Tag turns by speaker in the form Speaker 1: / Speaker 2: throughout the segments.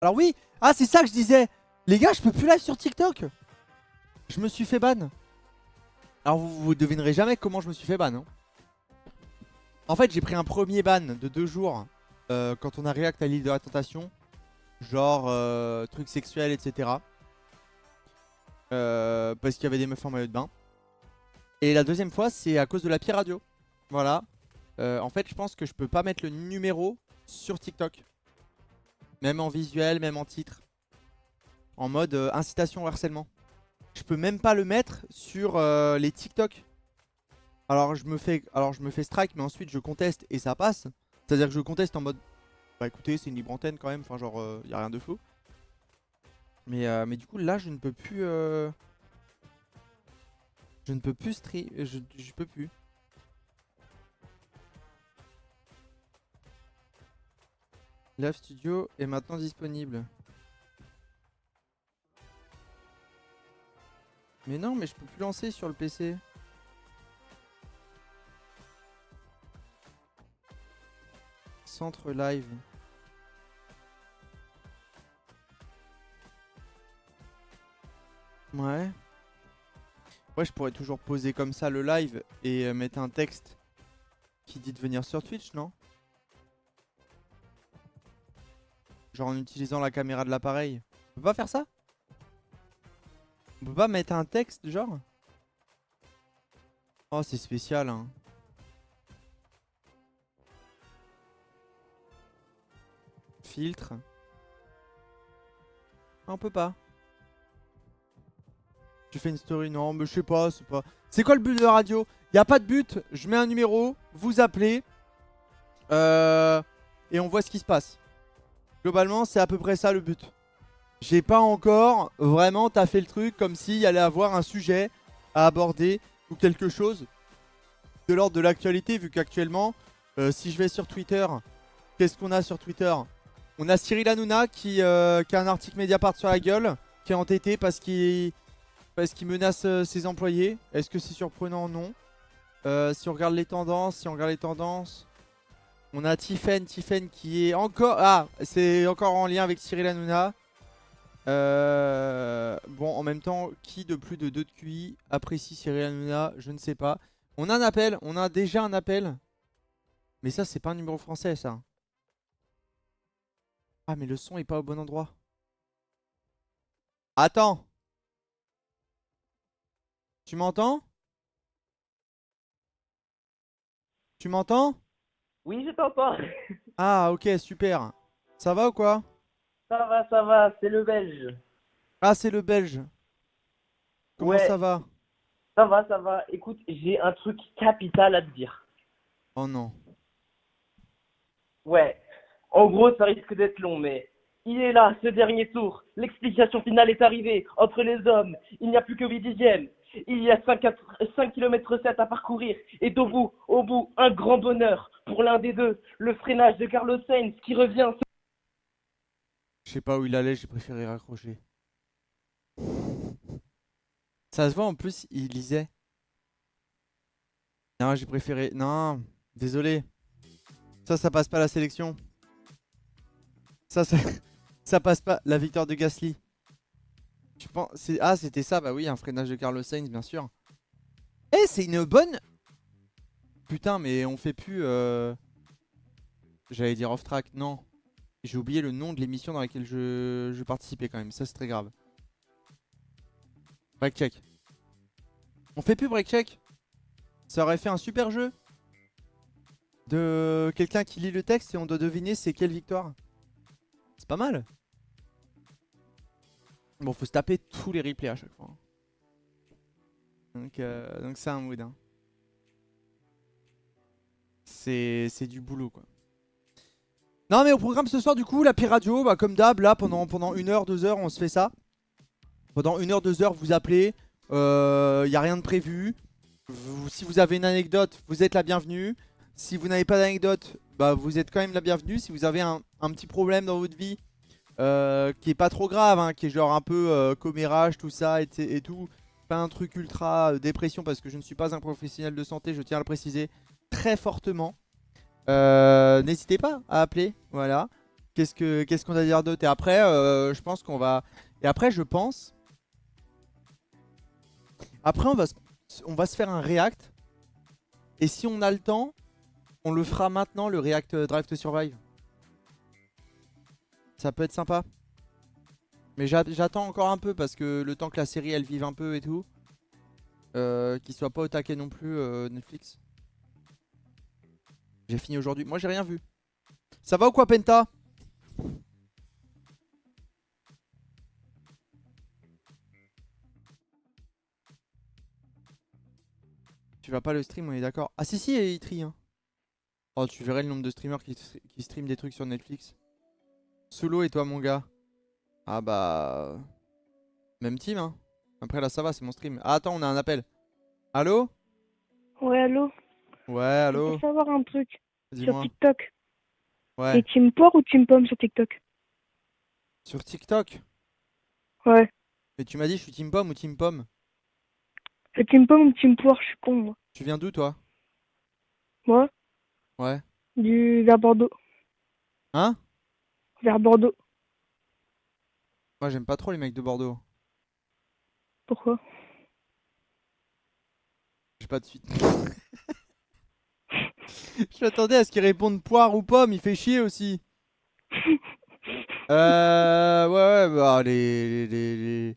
Speaker 1: Alors oui, ah c'est ça que je disais. Les gars, je peux plus live sur TikTok. Je me suis fait ban. Alors vous devinerez jamais comment je me suis fait ban. Hein. En fait, j'ai pris un premier ban de 2 jours quand on a react à l'île de la tentation. Genre trucs sexuels, etc. Parce qu'il y avait des meufs en maillot de bain. Et la deuxième fois, c'est à cause de la Pi Radio. Voilà. En fait, je pense que je peux pas mettre le numéro sur TikTok. Même en visuel, même en titre. En mode incitation au harcèlement. Je peux même pas le mettre sur les TikTok. Alors je me fais strike, mais ensuite je conteste et ça passe. C'est-à-dire que je conteste en mode bah écoutez, c'est une libre antenne quand même, enfin genre y a rien de faux. Mais du coup là je ne peux plus je ne peux plus stream, je peux plus. Live Studio est maintenant disponible. Mais non, mais je peux plus lancer sur le PC. Centre live. Ouais. Ouais, je pourrais toujours poser comme ça le live et mettre un texte qui dit de venir sur Twitch, non? Genre en utilisant la caméra de l'appareil. On peut pas faire ça? On peut pas mettre un texte genre? Oh, c'est spécial, hein. Filtre. Ah, on peut pas. Tu fais une story? Non, mais je sais pas, c'est pas... C'est quoi le but de la radio? Y a pas de but, je mets un numéro, vous appelez. Et on voit ce qui se passe. Globalement, c'est à peu près ça le but. J'ai pas encore vraiment taffé le truc comme s'il y allait avoir un sujet à aborder ou quelque chose de l'ordre de l'actualité, vu qu'actuellement, si je vais sur Twitter, qu'est-ce qu'on a sur Twitter? On a Cyril Hanouna qui a un article Mediapart sur la gueule, qui est entêté parce qu'il menace ses employés. Est-ce que c'est surprenant? Non. Si on regarde les tendances, on a Tiffen qui est encore... Ah, c'est encore en lien avec Cyril Hanouna. Bon, en même temps, qui de plus de 2 de QI apprécie Cyril Hanouna? Je ne sais pas. On a un appel, on a déjà un appel. Mais ça, c'est pas un numéro français, ça. Ah, mais le son est pas au bon endroit. Attends, tu m'entends? Tu m'entends?
Speaker 2: Oui, je t'entends.
Speaker 1: Ah, ok, super. Ça va ou quoi?
Speaker 2: Ça va, c'est le belge.
Speaker 1: Ah, c'est le belge. Comment ça
Speaker 2: Ouais,
Speaker 1: va?
Speaker 2: ça va. Écoute, j'ai un truc capital à te dire.
Speaker 1: Oh non.
Speaker 2: Ouais, en gros, ça risque d'être long, mais il est là, ce dernier tour. L'explication finale est arrivée. Entre les hommes, il n'y a plus que 8 dixièmes. Il y a 5 km 7 à parcourir. Et au bout, un grand bonheur pour l'un des deux. Le freinage de Carlos Sainz qui revient.
Speaker 1: Je sais pas où il allait, j'ai préféré raccrocher. Ça se voit en plus, il lisait. Non, j'ai préféré. Non, désolé. Ça passe pas la sélection. Ça, ça passe pas la victoire de Gasly. Tu penses... Ah, c'était ça, bah oui, un freinage de Carlos Sainz, bien sûr. Eh, c'est une bonne... Putain, mais on fait plus... J'allais dire off-track, non. J'ai oublié le nom de l'émission dans laquelle je participais quand même, ça c'est très grave. Break check. On fait plus break check. Ça aurait fait un super jeu. De quelqu'un qui lit le texte et on doit deviner c'est quelle victoire. C'est pas mal. Bon, faut se taper tous les replays à chaque fois. Donc c'est un mood. Hein. C'est du boulot quoi. Non mais au programme ce soir du coup, la Pi Radio, bah, comme d'hab, là pendant 1 heure, 2 heures, on se fait ça. Pendant 1 heure, 2 heures, vous appelez. Y a rien de prévu. Si vous avez une anecdote, vous êtes la bienvenue. Si vous n'avez pas d'anecdote, bah, vous êtes quand même la bienvenue. Si vous avez un petit problème dans votre vie qui est pas trop grave, hein, qui est genre un peu commérage, tout ça et tout. Pas un truc ultra dépression parce que je ne suis pas un professionnel de santé, je tiens à le préciser très fortement. N'hésitez pas à appeler, voilà. Qu'est-ce qu'on va dire d'autre? Et après, je pense qu'on va. Et après, je pense. Après, on va se faire un React. Et si on a le temps, on le fera maintenant, le React Drive to Survive. Ça peut être sympa. Mais j'attends encore un peu parce que le temps que la série elle vive un peu et tout. Qu'il soit pas au taquet non plus, Netflix. J'ai fini aujourd'hui. Moi, j'ai rien vu. Ça va ou quoi, Penta? Tu vas pas le stream, on est d'accord. Ah si, si, il trie. Hein. Oh, tu verrais le nombre de streamers qui streament des trucs sur Netflix. Solo et toi, mon gars. Ah bah... Même team, hein. Après, là, ça va, c'est mon stream. Ah, attends, on a un appel. Allô?
Speaker 3: Ouais, allô?
Speaker 1: Ouais,
Speaker 3: Je veux
Speaker 1: allô?
Speaker 3: savoir un truc sur
Speaker 1: Dis-moi.
Speaker 3: TikTok. T'es
Speaker 1: Ouais.
Speaker 3: team poire ou team pomme sur TikTok?
Speaker 1: Sur TikTok?
Speaker 3: Ouais.
Speaker 1: Mais tu m'as dit, je suis team pomme ou team pomme?
Speaker 3: Team pomme ou team poire? Je suis con, moi.
Speaker 1: Tu viens d'où, toi?
Speaker 3: Moi,
Speaker 1: Ouais.
Speaker 3: vers Bordeaux.
Speaker 1: Hein?
Speaker 3: Vers Bordeaux.
Speaker 1: Moi, j'aime pas trop les mecs de Bordeaux.
Speaker 3: Pourquoi?
Speaker 1: J'ai pas de suite. Je m'attendais à ce qu'il réponde poire ou pomme, il fait chier aussi. Ouais, ouais, bah les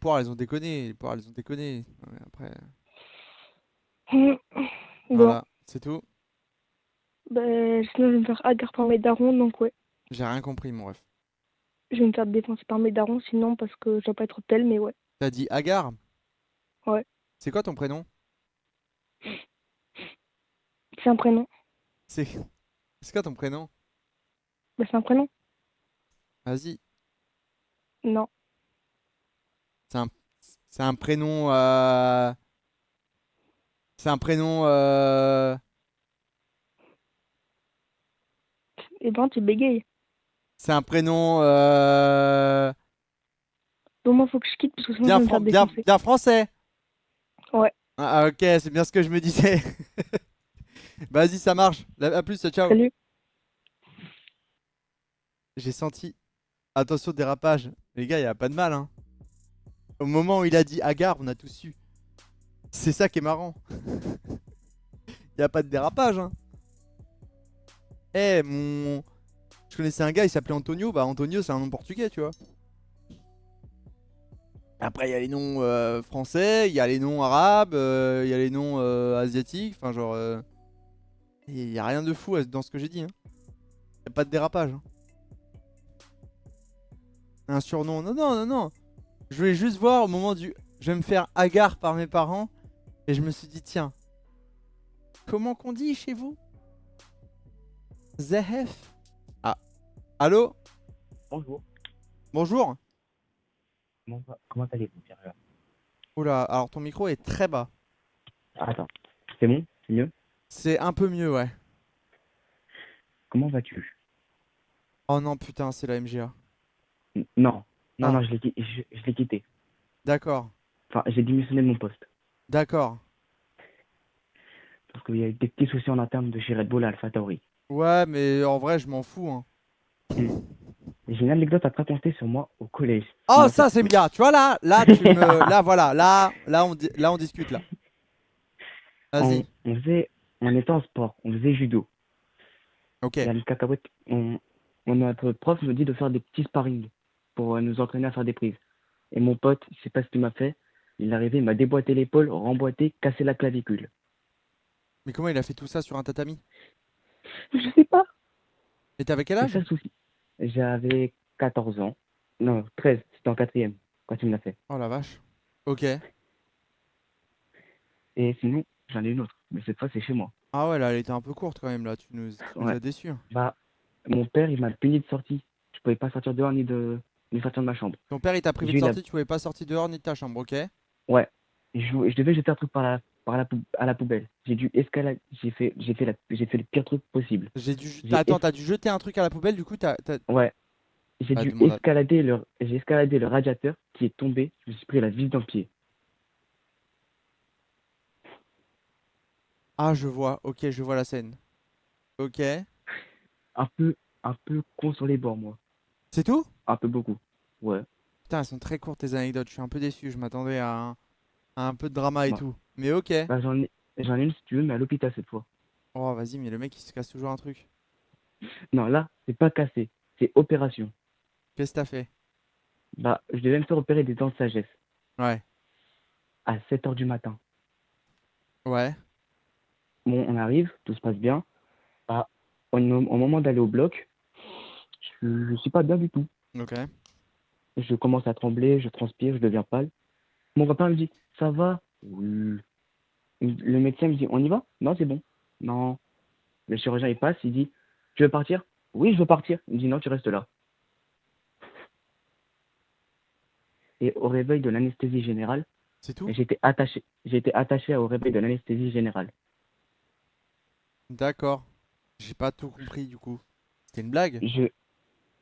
Speaker 1: poires, elles ont déconné. Les poires, elles ont déconné. Ouais, après,
Speaker 3: Bon,
Speaker 1: voilà, c'est tout.
Speaker 3: ben, sinon je vais me faire hagar par mes darons, donc ouais.
Speaker 1: J'ai rien compris, mon ref.
Speaker 3: Je vais me faire défoncer par mes darons, sinon parce que je dois pas être tel, mais ouais.
Speaker 1: T'as dit Agar?
Speaker 3: Ouais.
Speaker 1: C'est quoi ton prénom?
Speaker 3: C'est un prénom.
Speaker 1: C'est c'est quoi ton prénom?
Speaker 3: Ben, c'est un prénom?
Speaker 1: Vas-y.
Speaker 3: Non.
Speaker 1: C'est un, c'est un prénom. C'est un prénom.
Speaker 3: Et ben, tu bégayes.
Speaker 1: C'est un prénom.
Speaker 3: Donc moi, faut que je quitte parce que sinon je vais me faire défoncer.
Speaker 1: Bien français.
Speaker 3: Ouais.
Speaker 1: Ah, ok, c'est bien ce que je me disais. Vas-y, ça marche. A plus, ciao.
Speaker 3: Salut.
Speaker 1: J'ai senti. Attention, dérapage. Les gars, y a pas de mal, hein. Au moment où il a dit Agar, on a tous su. C'est ça qui est marrant. Y a pas de dérapage, hein. Eh, mon. Je connaissais un gars, il s'appelait Antonio. Bah, Antonio, c'est un nom portugais, tu vois. Après, il y a les noms français, il y a les noms arabes, il y a les noms asiatiques. Enfin, genre. Il y a rien de fou dans ce que j'ai dit, hein. Y a pas de dérapage, hein. Un surnom. Non, non, non, non. Je voulais juste voir au moment du. Je vais me faire Agar par mes parents. Et je me suis dit, tiens, comment qu'on dit chez vous? Zehef. Ah, allô?
Speaker 4: Bonjour,
Speaker 1: Bonjour.
Speaker 4: comment allez-vous, Pierre?
Speaker 1: Oula, alors ton micro est très bas.
Speaker 4: Ah, attends, c'est bon? C'est mieux?
Speaker 1: C'est un peu mieux, ouais.
Speaker 4: Comment vas-tu?
Speaker 1: Oh non, putain, c'est la MGA.
Speaker 4: Non, non,
Speaker 1: Ah,
Speaker 4: non, je l'ai quitté.
Speaker 1: d'accord.
Speaker 4: Enfin, j'ai démissionné de mon poste.
Speaker 1: D'accord.
Speaker 4: Parce qu'il y a eu des petits soucis en interne de chez Red Bull à AlphaTauri.
Speaker 1: Ouais, mais en vrai, je m'en fous, hein.
Speaker 4: Hmm. J'ai une anecdote à te raconter sur moi au collège. qui
Speaker 1: Oh,
Speaker 4: m'a fait
Speaker 1: ça, c'est
Speaker 4: flipper.
Speaker 1: bien. Tu vois, là, tu me. Là, voilà. Là, on discute, là. Vas-y.
Speaker 4: On était en sport, on faisait judo.
Speaker 1: Ok.
Speaker 4: Et à une cacahuète, notre prof nous dit de faire des petits sparring pour nous entraîner à faire des prises. Et mon pote, je sais pas ce qu'il m'a fait. Il est arrivé, il m'a déboîté l'épaule, remboîté, cassé la clavicule.
Speaker 1: Mais comment il a fait tout ça sur un tatami?
Speaker 3: Je sais pas.
Speaker 1: Et t'avais quel
Speaker 4: C'est
Speaker 1: âge?
Speaker 4: ça le souci. J'avais 14 ans. Non, 13, c'était en quatrième quand il me l'a fait.
Speaker 1: Oh la vache. Ok.
Speaker 4: Et sinon, j'en ai une autre. Mais cette fois, c'est chez moi.
Speaker 1: Ah ouais, là, elle était un peu courte quand même, là. Tu nous
Speaker 4: Ouais.
Speaker 1: as déçus, hein.
Speaker 4: Bah, mon père, il m'a puni de sortie. Je pouvais pas sortir dehors ni sortir de ma chambre.
Speaker 1: Ton père, il t'a privé de
Speaker 4: J'ai eu la...
Speaker 1: sortie, tu pouvais pas sortir dehors ni de ta chambre, ok?
Speaker 4: Ouais. Je devais jeter un truc à la poubelle. J'ai dû escalader. J'ai fait le pire truc possible. J'ai es-
Speaker 1: Attends, t'as dû jeter un truc à la poubelle, du coup,
Speaker 4: Ouais. J'ai
Speaker 1: Bah,
Speaker 4: dû
Speaker 1: demande à...
Speaker 4: escalader le radiateur qui est tombé. Je me suis pris la vis dans le pied.
Speaker 1: Ah, je vois, ok, je vois la scène. Ok.
Speaker 4: Un peu, un peu con sur les bords, moi.
Speaker 1: C'est tout?
Speaker 4: Un peu beaucoup. Ouais.
Speaker 1: Putain, elles sont très courtes tes anecdotes. Je suis un peu déçu. Je m'attendais à un peu de drama et
Speaker 4: Bah,
Speaker 1: tout. Mais ok.
Speaker 4: bah, j'en ai une si tu veux, mais à l'hôpital cette fois.
Speaker 1: Oh, vas-y, mais le mec il se casse toujours un truc.
Speaker 4: Non, là, c'est pas cassé. C'est opération.
Speaker 1: Qu'est-ce que t'as fait?
Speaker 4: Bah, je devais me faire opérer des dents de sagesse
Speaker 1: Ouais.
Speaker 4: à 7 heures du matin.
Speaker 1: Ouais.
Speaker 4: Bon, on arrive, tout se passe bien. Bah, au moment d'aller au bloc, je suis pas bien du tout.
Speaker 1: Ok.
Speaker 4: Je commence à trembler, je transpire, je deviens pâle. Mon copain me dit, ça va? Oui. Le médecin me dit, on y va? Non, c'est bon. Non. Le chirurgien, il passe, il dit, tu veux partir? Oui, je veux partir. Il me dit, non, tu restes là. Et au réveil de l'anesthésie générale,
Speaker 1: C'est tout?
Speaker 4: j'ai été attaché au réveil de l'anesthésie générale.
Speaker 1: D'accord. J'ai pas tout compris du coup. C'était une blague?
Speaker 4: Je,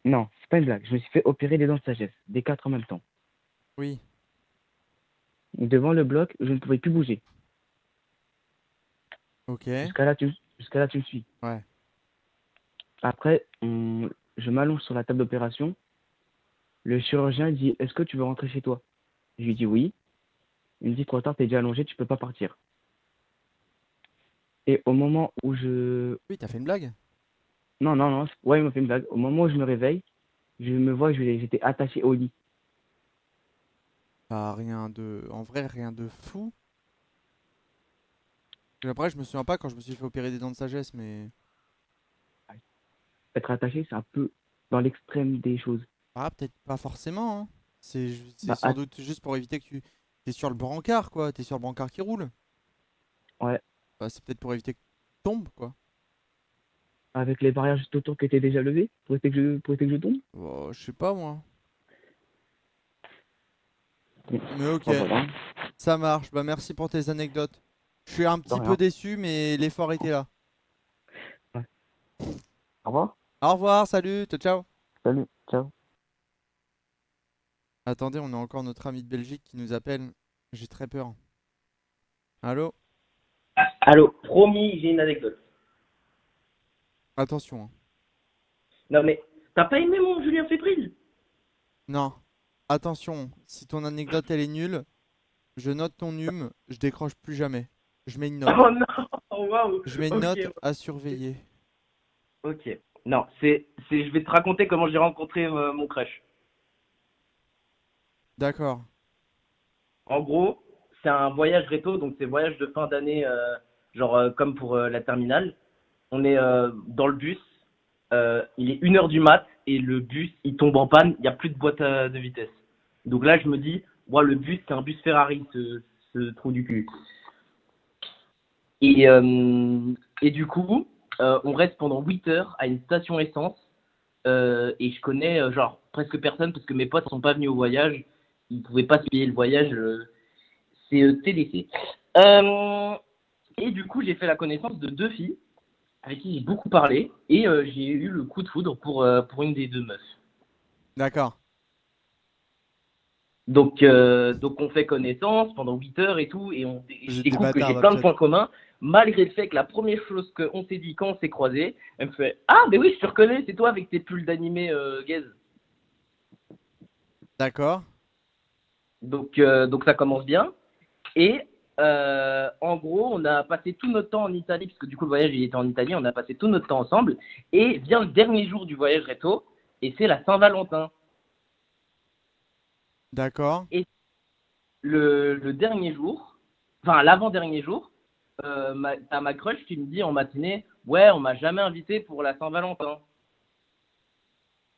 Speaker 4: non, c'est pas une blague. Je me suis fait opérer des dents de sagesse, des quatre en même temps.
Speaker 1: Oui.
Speaker 4: Devant le bloc, je ne pouvais plus bouger.
Speaker 1: Ok.
Speaker 4: Jusqu'à là, tu me suis.
Speaker 1: Ouais.
Speaker 4: Après, je m'allonge sur la table d'opération. Le chirurgien dit, est-ce que tu veux rentrer chez toi? Je lui dis oui. Il me dit, trop tard, t'es déjà allongé, tu peux pas partir. Et au moment où je...
Speaker 1: Oui, t'as fait une blague?
Speaker 4: Non, non, non, ouais, il m'a fait une blague. Au moment où je me réveille, je me vois que j'étais attaché au lit.
Speaker 1: Bah, rien de. En vrai, rien de fou. Et après, je me souviens pas quand je me suis fait opérer des dents de sagesse, mais.
Speaker 4: Être attaché, c'est un peu dans l'extrême des choses.
Speaker 1: Ah, peut-être pas forcément, hein. C'est
Speaker 4: Bah,
Speaker 1: sans doute juste pour éviter que tu. T'es sur le brancard, quoi. T'es sur le brancard qui roule.
Speaker 4: ouais,
Speaker 1: Bah, c'est peut-être pour éviter que tu tombes, quoi.
Speaker 4: avec les barrières juste autour qui étaient déjà levées, pour éviter que je tombe.
Speaker 1: Oh, je sais pas, moi.
Speaker 4: Bon,
Speaker 1: Mais ok,
Speaker 4: bah, voilà.
Speaker 1: ça marche. Bah, merci pour tes anecdotes. Je suis un
Speaker 4: De
Speaker 1: petit peu
Speaker 4: rien.
Speaker 1: déçu, mais l'effort était là.
Speaker 4: Ouais. Au revoir.
Speaker 1: Au revoir, salut, ciao, ciao.
Speaker 4: Salut. Ciao.
Speaker 1: Attendez, on a encore notre ami de Belgique qui nous appelle. J'ai très peur. Allô?
Speaker 2: Allô, promis, j'ai une anecdote.
Speaker 1: Attention, hein.
Speaker 2: Non mais, t'as pas aimé mon Julien Fébrile?
Speaker 1: Non. Attention, si ton anecdote elle est nulle, je note ton je décroche plus jamais. Je mets une note.
Speaker 2: Oh non, waouh,
Speaker 1: Je mets une
Speaker 2: ok,
Speaker 1: note à surveiller.
Speaker 2: ok. Non, je vais te raconter comment j'ai rencontré mon crush.
Speaker 1: D'accord.
Speaker 2: En gros, c'est un voyage réto, donc c'est voyage de fin d'année, genre comme pour la terminale. On est dans le bus, il est 1 heure du mat et le bus il tombe en panne, il n'y a plus de boîte de vitesse. Donc là je me dis, moi le bus c'est un bus Ferrari, ce trou du cul. Et, et du coup, on reste pendant 8 heures à une station essence et je connais genre presque personne parce que mes potes sont pas venus au voyage, ils pouvaient pas se payer le voyage, c'est TDC. Euh, et du coup j'ai fait la connaissance de deux filles avec qui j'ai beaucoup parlé et j'ai eu le coup de foudre pour une des deux meufs.
Speaker 1: D'accord.
Speaker 2: Donc on fait connaissance pendant 8 heures et tout, et
Speaker 1: Vous
Speaker 2: je
Speaker 1: êtes des
Speaker 2: découvre que
Speaker 1: bâtards
Speaker 2: j'ai
Speaker 1: dans le
Speaker 2: plein de
Speaker 1: chat.
Speaker 2: points communs, malgré le fait que la première chose qu'on s'est dit quand on s'est croisés, elle me fait ah, mais oui, je te reconnais, c'est toi avec tes pulls d'animé gaze.
Speaker 1: D'accord.
Speaker 2: Donc ça commence bien. Et en gros, on a passé tout notre temps en Italie, parce que du coup, le voyage il était en Italie, on a passé tout notre temps ensemble. Et vient le dernier jour du voyage réto, et c'est la Saint-Valentin.
Speaker 1: D'accord.
Speaker 2: Et le dernier jour, enfin l'avant-dernier jour, t'as ma crush qui me dit en matinée, ouais, on m'a jamais invité pour la Saint-Valentin.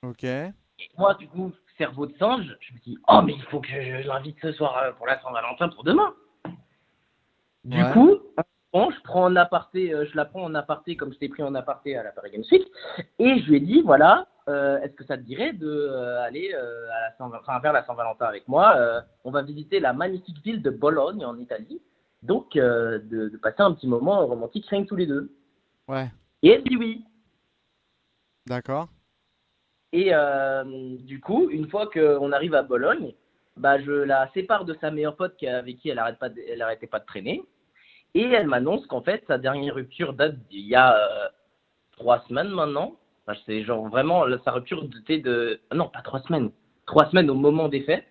Speaker 1: Ok.
Speaker 2: Et moi, du coup, cerveau de singe, je me dis, oh, mais il faut que je l'invite ce soir pour la Saint-Valentin pour demain. Du
Speaker 1: Ouais.
Speaker 2: coup, bon, je prends en aparté, je la prends en aparté comme je t'ai pris en aparté à la Paris Games Week, et je lui ai dit, voilà, est-ce que ça te dirait de aller à la vers la Saint-Valentin avec moi? On va visiter la magnifique ville de Bologne en Italie, donc de passer un petit moment romantique rien que tous les deux.
Speaker 1: Ouais.
Speaker 2: Et elle dit oui.
Speaker 1: D'accord.
Speaker 2: Et du coup, une fois qu'on arrive à Bologne, bah, je la sépare de sa meilleure pote avec qui elle arrêtait pas de traîner. Et elle m'annonce qu'en fait, sa dernière rupture date d'il y a 3 semaines maintenant. Enfin, c'est genre vraiment sa rupture datait de. Non, pas 3 semaines. 3 semaines au moment des faits.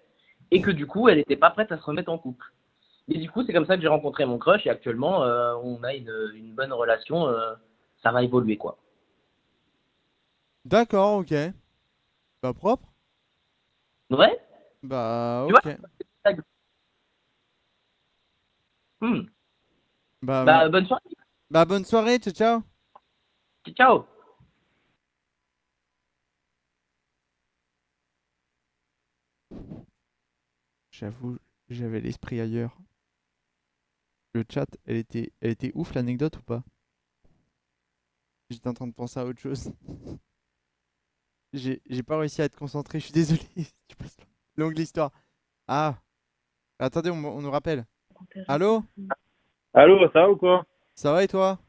Speaker 2: Et que du coup, elle n'était pas prête à se remettre en couple. Et du coup, c'est comme ça que j'ai rencontré mon crush. Et actuellement, on a une bonne relation. Ça va évoluer, quoi.
Speaker 1: D'accord, ok. Bah propre.
Speaker 2: Ouais,
Speaker 1: Bah
Speaker 2: tu vois?
Speaker 1: ok.
Speaker 2: Hmm.
Speaker 1: Bah,
Speaker 2: Bah, bonne soirée.
Speaker 1: bah bonne soirée, ciao ciao.
Speaker 2: Ciao.
Speaker 1: J'avoue, j'avais l'esprit ailleurs. Le chat, elle était ouf l'anecdote ou pas? J'étais en train de penser à autre chose. J'ai pas réussi à être concentré, je suis désolé. Tu passes pas. Longue l'histoire. Ah, attendez, on nous rappelle. Allô?
Speaker 5: Allô, ça va ou quoi?
Speaker 1: Ça va et toi?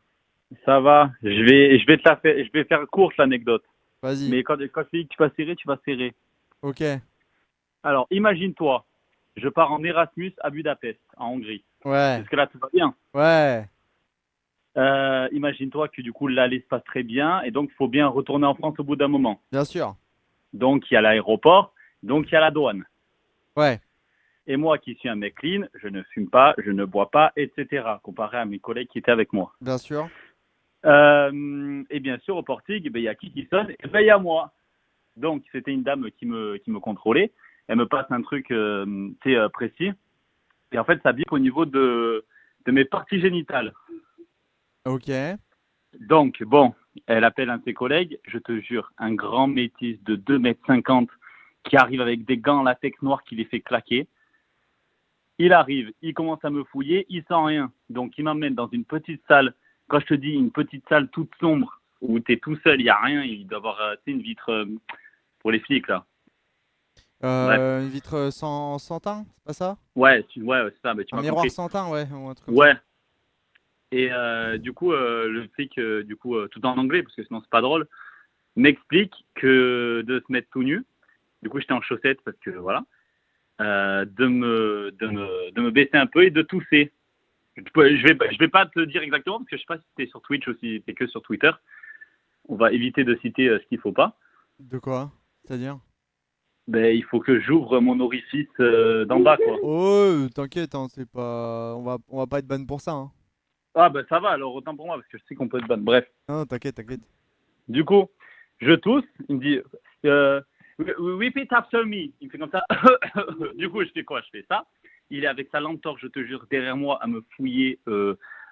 Speaker 5: Ça va. Je vais te la faire, je vais faire courte l'anecdote.
Speaker 1: Vas-y.
Speaker 5: Mais quand je te dis que tu vas serrer, tu vas serrer.
Speaker 1: Ok.
Speaker 5: Alors, imagine-toi, je pars en Erasmus à Budapest, en Hongrie.
Speaker 1: Ouais.
Speaker 5: Jusque-là, tout va bien.
Speaker 1: Ouais.
Speaker 5: Imagine-toi que du coup, l'aller se passe très bien et donc il faut bien retourner en France au bout d'un moment.
Speaker 1: Bien sûr.
Speaker 5: Donc, il y a l'aéroport, donc il y a la douane.
Speaker 1: Ouais.
Speaker 5: Et moi qui suis un mec clean, je ne fume pas, je ne bois pas, etc. Comparé à mes collègues qui étaient avec moi.
Speaker 1: Bien sûr.
Speaker 5: Et bien sûr, au portique, il y a qui sonne? Eh ben, il y a moi. Donc, c'était une dame qui me contrôlait. Elle me passe un truc précis. Et en fait, ça bip au niveau de mes parties génitales.
Speaker 1: Ok.
Speaker 5: Donc, bon, elle appelle un de ses collègues. Je te jure, un grand métis de 2,50 m qui arrive avec des gants en latex noirs qui les fait claquer. Il arrive, il commence à me fouiller, il sent rien. Donc, il m'emmène dans une petite salle. Quand je te dis une petite salle toute sombre, où tu es tout seul, il n'y a rien, il doit y avoir une vitre pour les flics, là. Bref.
Speaker 1: Une vitre sans teint, c'est pas ça?
Speaker 5: Ouais, c'est ça, mais tu
Speaker 1: Un
Speaker 5: m'as
Speaker 1: miroir
Speaker 5: compris.
Speaker 1: sans teint, ouais, ou un truc comme ça.
Speaker 5: Ouais. Et du coup, le flic, tout en anglais, parce que sinon c'est pas drôle, m'explique que de se mettre tout nu, du coup j'étais en chaussettes parce que voilà, de me baisser un peu et de tousser. Je vais pas te dire exactement parce que je sais pas si t'es sur Twitch ou si t'es que sur Twitter. On va éviter de citer ce qu'il faut pas.
Speaker 1: De quoi? C'est-à-dire?
Speaker 5: Ben, il faut que j'ouvre mon orifice d'en bas, quoi.
Speaker 1: Oh, t'inquiète, hein, c'est pas. On va pas être ban pour ça, hein.
Speaker 5: Ah ben ça va, alors autant pour moi parce que je sais qu'on peut être ban. Bref.
Speaker 1: Non, t'inquiète, t'inquiète.
Speaker 5: Du coup, je tousse, il me dit repeat after me. Il me fait comme ça. Du coup, je fais quoi? Je fais ça. Il est avec sa lampe torche, je te jure, derrière moi à me fouiller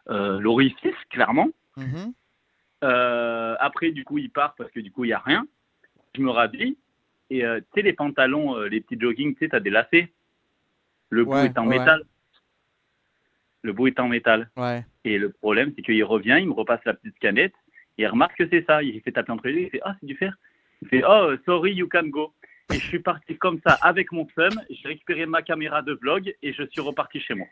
Speaker 5: l'orifice, clairement.
Speaker 1: Mhm.
Speaker 5: Après, du coup, il part parce que du coup, il n'y a rien. Je me rhabille. Et tu sais, les pantalons, les petits joggings, tu sais, t'as des lacets. Le bout
Speaker 1: Ouais,
Speaker 5: est en
Speaker 1: ouais,
Speaker 5: métal. Le bout est en métal.
Speaker 1: ouais.
Speaker 5: Et le problème, c'est qu'il revient, il me repasse la petite canette, et il remarque que c'est ça. Il fait taper entre les deux, il fait ah, c'est du fer. Il fait oh, sorry, you can go. Et je suis parti comme ça avec mon seum, j'ai récupéré ma caméra de vlog et je suis reparti chez moi.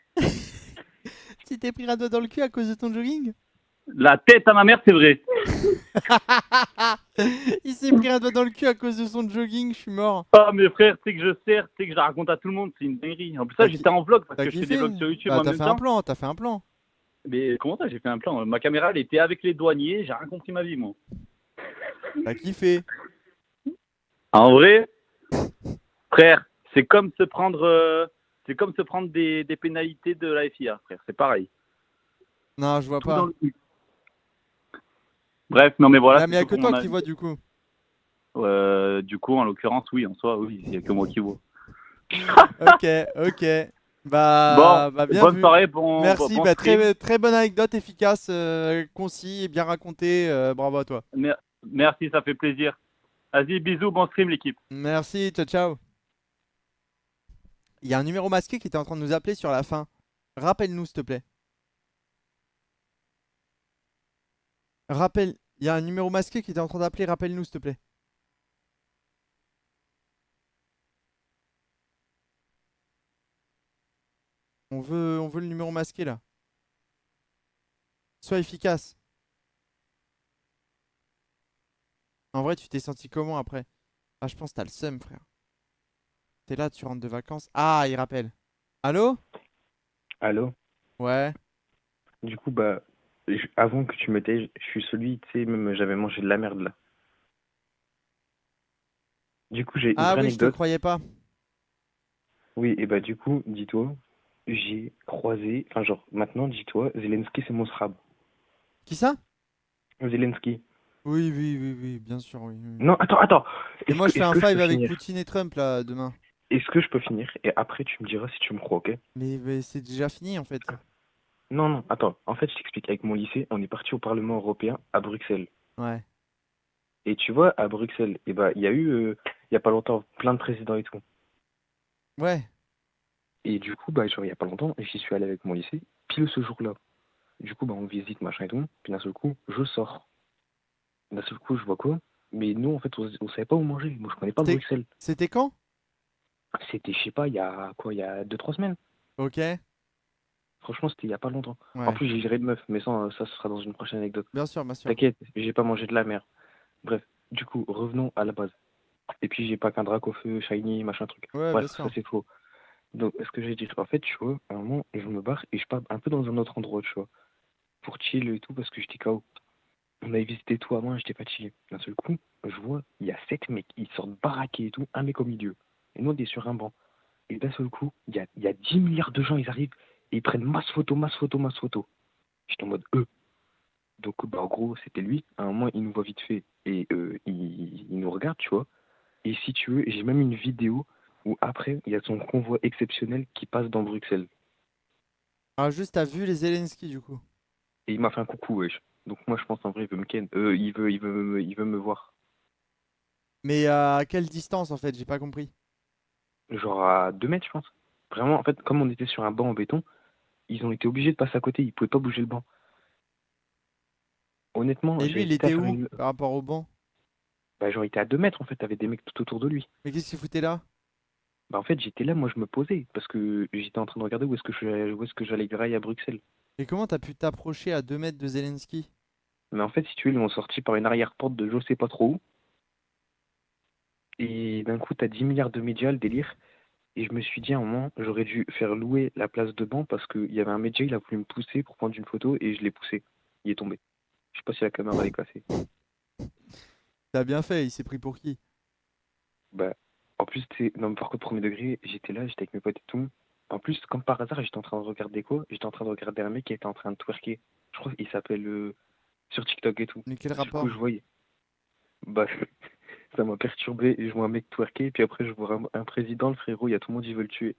Speaker 1: Tu t'es pris un doigt dans le cul à cause de ton jogging?
Speaker 5: La tête à ma mère, c'est vrai.
Speaker 1: Il s'est pris un doigt dans le cul à cause de son jogging, je suis mort.
Speaker 5: Ah, mes frères, tu sais que je sers, tu sais que je la raconte à tout le monde, c'est une dinguerie. En plus, ça,
Speaker 1: T'as
Speaker 5: j'étais en vlog parce
Speaker 1: T'as
Speaker 5: que je fais
Speaker 1: kiffé?
Speaker 5: des vlogs sur YouTube
Speaker 1: Bah,
Speaker 5: en même temps.
Speaker 1: t'as fait un plan.
Speaker 5: Mais comment ça, j'ai fait un plan? Ma caméra, elle était avec les douaniers, j'ai rien compris ma vie, moi.
Speaker 1: T'as kiffé.
Speaker 5: En vrai, frère, c'est comme se prendre des pénalités de la FIA, frère. C'est pareil.
Speaker 1: Non, je vois
Speaker 5: Tout dans
Speaker 1: pas.
Speaker 5: le cul. Bref, non mais voilà,
Speaker 1: Ah,
Speaker 5: c'est
Speaker 1: mais y'a
Speaker 5: tout
Speaker 1: que
Speaker 5: pour mon
Speaker 1: toi qui
Speaker 5: avis.
Speaker 1: vois du coup.
Speaker 5: Du coup, en l'occurrence, oui, en soi, oui, il n'y a que moi qui vois.
Speaker 1: Ok, ok.
Speaker 5: Bon,
Speaker 1: Bah bien
Speaker 5: bonne
Speaker 1: vu.
Speaker 5: soirée, bon
Speaker 1: Merci,
Speaker 5: bon
Speaker 1: bah
Speaker 5: stream.
Speaker 1: très bonne anecdote, efficace, concis et bien raconté. Bravo à toi.
Speaker 5: Merci, ça fait plaisir. Vas-y, bisous, bon stream l'équipe.
Speaker 1: Merci, ciao ciao. Il y a un numéro masqué qui était en train de nous appeler sur la fin. Rappelle-nous s'il te plaît. Il y a un numéro masqué qui était en train d'appeler, rappelle-nous s'il te plaît. On veut le numéro masqué là. Sois efficace. En vrai, tu t'es senti comment après? Ah, je pense que t'as le seum, frère. T'es là, tu rentres de vacances. Ah, il rappelle. Allô?
Speaker 6: Allô?
Speaker 1: Ouais.
Speaker 6: Du coup, bah, avant que tu me taies, je suis celui, tu sais, même j'avais mangé de la merde là. Du coup, j'ai une
Speaker 1: Ah
Speaker 6: vraie
Speaker 1: oui, je te
Speaker 6: anecdote.
Speaker 1: croyais pas.
Speaker 6: Oui, et bah du coup, dis-toi, j'ai croisé, enfin genre, maintenant, dis-toi, Zelensky c'est mon srab.
Speaker 1: Qui ça?
Speaker 6: Zelensky.
Speaker 1: Oui, oui, oui, oui, bien sûr, oui, oui.
Speaker 6: Non, attends.
Speaker 1: Et moi, je fais
Speaker 6: Est-ce
Speaker 1: un
Speaker 6: que je peux
Speaker 1: five avec
Speaker 6: finir?
Speaker 1: Poutine et Trump là demain.
Speaker 6: Est-ce que je peux finir? Et après, tu me diras si tu me crois, ok?
Speaker 1: Mais c'est déjà fini en fait.
Speaker 6: Non, attends. En fait, je t'explique. Avec mon lycée, on est parti au Parlement européen à Bruxelles.
Speaker 1: Ouais.
Speaker 6: Et tu vois, à Bruxelles, eh ben, il y a eu, il y a pas longtemps, plein de présidents et tout.
Speaker 1: Ouais.
Speaker 6: Et du coup, bah, genre, il y a pas longtemps, j'y suis allé avec mon lycée, pile ce jour-là. Du coup, bah, on visite, machin et tout. Puis d'un seul coup, je sors. D'un seul coup, je vois quoi? Mais nous, en fait, on savait pas où manger. Moi, je connais pas
Speaker 1: C'était
Speaker 6: Bruxelles.
Speaker 1: c'était quand?
Speaker 6: C'était, je sais pas, il y a quoi, il y a 2, 3 semaines.
Speaker 1: Ok.
Speaker 6: Franchement, c'était il y a pas longtemps. En
Speaker 1: Ouais.
Speaker 6: plus, j'ai géré de meuf, mais ça, ce sera dans une prochaine anecdote.
Speaker 1: Bien sûr, bien sûr.
Speaker 6: T'inquiète, j'ai pas mangé de la mer. Bref, du coup, revenons à la base. Et puis, j'ai pas qu'un drac au feu, shiny, machin truc.
Speaker 1: Ouais, bien
Speaker 6: Bref, ça
Speaker 1: sûr.
Speaker 6: c'est faux. Donc, ce que j'ai dit, en fait, tu vois, à un moment, je me barre et je pars un peu dans un autre endroit, tu vois, pour chill et tout, parce que j'étais KO. On avait visité tout avant, j'étais fatigué. D'un seul coup, je vois, il y a 7 mecs, ils sortent baraqués et tout, un mec au milieu. Et nous, on est sur un banc. Et d'un seul coup, il y a 10 milliards de gens, ils arrivent et ils prennent masse photo, masse photo, masse photo. J'étais en mode, Donc, bah, en gros, c'était lui. À un moment, il nous voit vite fait et il nous regarde, tu vois. Et si tu veux, j'ai même une vidéo où après, il y a son convoi exceptionnel qui passe dans Bruxelles.
Speaker 1: Ah, juste, t'as vu les Zelensky du coup.
Speaker 6: Et il m'a fait un coucou, wesh. Donc moi, je pense en vrai, il veut me ken. Il veut me voir.
Speaker 1: Mais à quelle distance en fait? J'ai pas compris.
Speaker 6: Genre à 2 mètres, je pense. Vraiment, en fait, comme on était sur un banc en béton, ils ont été obligés de passer à côté. Ils pouvaient pas bouger le banc. Honnêtement,
Speaker 1: Et
Speaker 6: j'ai
Speaker 1: lui, il
Speaker 6: hésité à
Speaker 1: était
Speaker 6: faire
Speaker 1: où
Speaker 6: une.
Speaker 1: par rapport au banc?
Speaker 6: Bah, genre, il était à 2 mètres, en fait. T'avais des mecs tout autour de lui.
Speaker 1: Mais qu'est-ce qu'il foutait là?
Speaker 6: Bah, en fait, j'étais là, moi, je me posais. Parce que j'étais en train de regarder où est-ce que j'allais grailler à Bruxelles.
Speaker 1: Et comment t'as pu t'approcher à 2 mètres de Zelensky?
Speaker 6: Mais en fait, si tu veux, ils m'ont sorti par une arrière-porte de je sais pas trop où. Et d'un coup, t'as 10 milliards de médias, le délire. Et je me suis dit à un moment, j'aurais dû faire louer la place de banc parce qu'il y avait un média, il a voulu me pousser pour prendre une photo et je l'ai poussé. Il est tombé. Je sais pas si la caméra elle est cassée.
Speaker 1: T'as bien fait, il s'est pris pour qui?
Speaker 6: Bah, en plus, non, mais par contre, premier degré, j'étais là, j'étais avec mes potes et tout. En plus, comme par hasard, j'étais en train de regarder quoi? J'étais en train de regarder un mec qui était en train de twerker. Je crois qu'il s'appelle sur TikTok et tout.
Speaker 1: Mais quel
Speaker 6: Du coup,
Speaker 1: rapport?
Speaker 6: je voyais. Bah, ça m'a perturbé et je vois un mec twerker. Et puis après, je vois un président, le frérot, il y a tout le monde, il veut le tuer.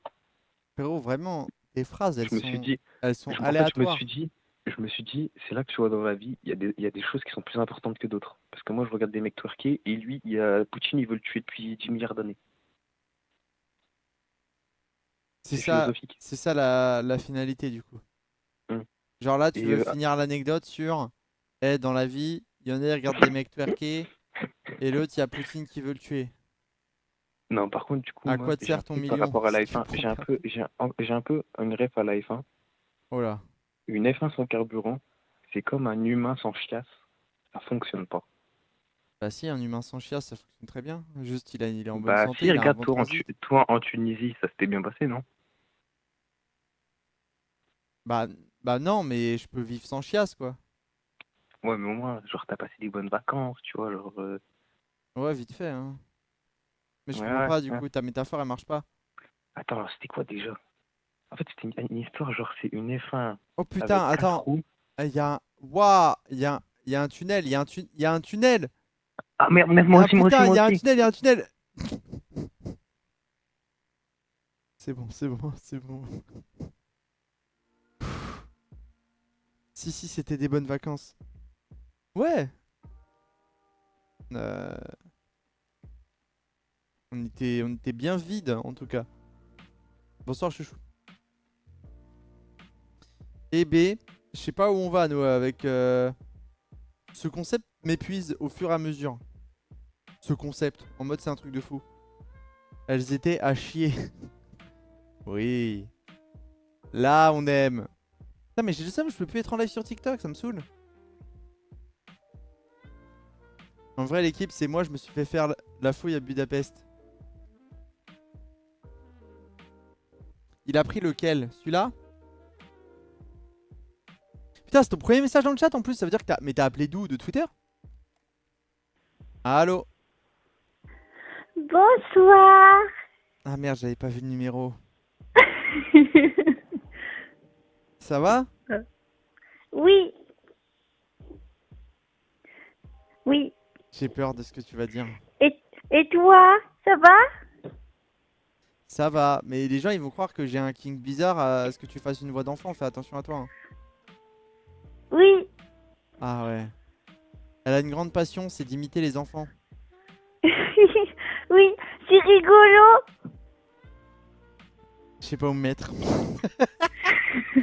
Speaker 1: Frérot, vraiment, tes phrases,
Speaker 6: Je me suis dit,
Speaker 1: elles sont
Speaker 6: en fait,
Speaker 1: aléatoires.
Speaker 6: je me suis dit, c'est là que tu vois dans la vie, il y a des choses qui sont plus importantes que d'autres. Parce que moi, je regarde des mecs twerker et lui, il y a Poutine, il veut le tuer depuis 10 milliards d'années.
Speaker 1: C'est
Speaker 6: C'est
Speaker 1: ça,
Speaker 6: philosophique.
Speaker 1: c'est ça la finalité du coup.
Speaker 6: Hum.
Speaker 1: Genre là, tu
Speaker 6: Et
Speaker 1: veux finir l'anecdote sur, eh, dans la vie, il y en a, ils regardent des mecs twerker, et l'autre, il y a Poutine qui veut le tuer.
Speaker 6: non, par contre, du coup,
Speaker 1: À
Speaker 6: moi,
Speaker 1: quoi te
Speaker 6: j'ai un
Speaker 1: sert ton
Speaker 6: truc par
Speaker 1: million?
Speaker 6: rapport à la
Speaker 1: C'est le
Speaker 6: F1.
Speaker 1: problème.
Speaker 6: J'ai un peu une ref à la F1.
Speaker 1: Oh là.
Speaker 6: Une F1 sans carburant, c'est comme un humain sans chiasse. Ça fonctionne pas.
Speaker 1: Bah si, un humain sans chiasse, ça fonctionne très bien. Juste, il est en bonne
Speaker 6: Bah,
Speaker 1: santé,
Speaker 6: si,
Speaker 1: il a un
Speaker 6: regarde,
Speaker 1: bon transit.
Speaker 6: toi en Tunisie, ça s'était bien passé, non?
Speaker 1: Bah, bah non, mais je peux vivre sans chiasse, quoi.
Speaker 6: Ouais, mais au moins, genre, t'as passé des bonnes vacances, tu vois, genre.
Speaker 1: Ouais, vite fait, hein. Mais je
Speaker 6: Ouais,
Speaker 1: comprends pas, du
Speaker 6: ouais.
Speaker 1: coup, ta métaphore, elle marche pas.
Speaker 6: Attends, alors, c'était quoi déjà? En fait, c'était une histoire, genre, c'est une F1
Speaker 1: Oh
Speaker 6: avec
Speaker 1: putain,
Speaker 6: 4
Speaker 1: attends.
Speaker 6: roues.
Speaker 1: Il y a un... Waouh, il y a un tunnel, il y a un tunnel.
Speaker 6: Ah merde, merde,
Speaker 1: Il y
Speaker 6: moi
Speaker 1: a un
Speaker 6: aussi, moi aussi,
Speaker 1: putain, il
Speaker 6: moi
Speaker 1: y a un
Speaker 6: aussi.
Speaker 1: tunnel, il y a un tunnel. C'est bon, c'est bon, c'est bon. Si, si, c'était des bonnes vacances. Ouais. Euh, on était bien vide, en tout cas. Bonsoir, chouchou. Et B, je sais pas où on va, nous, avec... Ce concept m'épuise au fur et à mesure. Ce concept, en mode c'est un truc de fou. Elles étaient à chier. Oui. Là, on aime. Putain, mais j'ai le seum, je peux plus être en live sur TikTok, ça me saoule. En vrai, l'équipe, c'est moi, je me suis fait faire la fouille à Budapest. Il a pris lequel? Celui-là? Putain, c'est ton premier message dans le chat en plus, ça veut dire que t'as... Mais t'as appelé d'où? De Twitter? Allô?
Speaker 7: Bonsoir.
Speaker 1: Ah merde, j'avais pas vu le numéro. Ça va?
Speaker 7: Oui. Oui.
Speaker 1: J'ai peur de ce que tu vas dire.
Speaker 7: Et toi, ça va?
Speaker 1: Ça va, mais les gens ils vont croire que j'ai un kink bizarre à ce que tu fasses une voix d'enfant. Fais attention à toi, hein.
Speaker 7: Oui.
Speaker 1: Ah ouais. Elle a une grande passion, c'est d'imiter les enfants.
Speaker 7: Oui, c'est rigolo.
Speaker 1: Je sais pas où me mettre. Je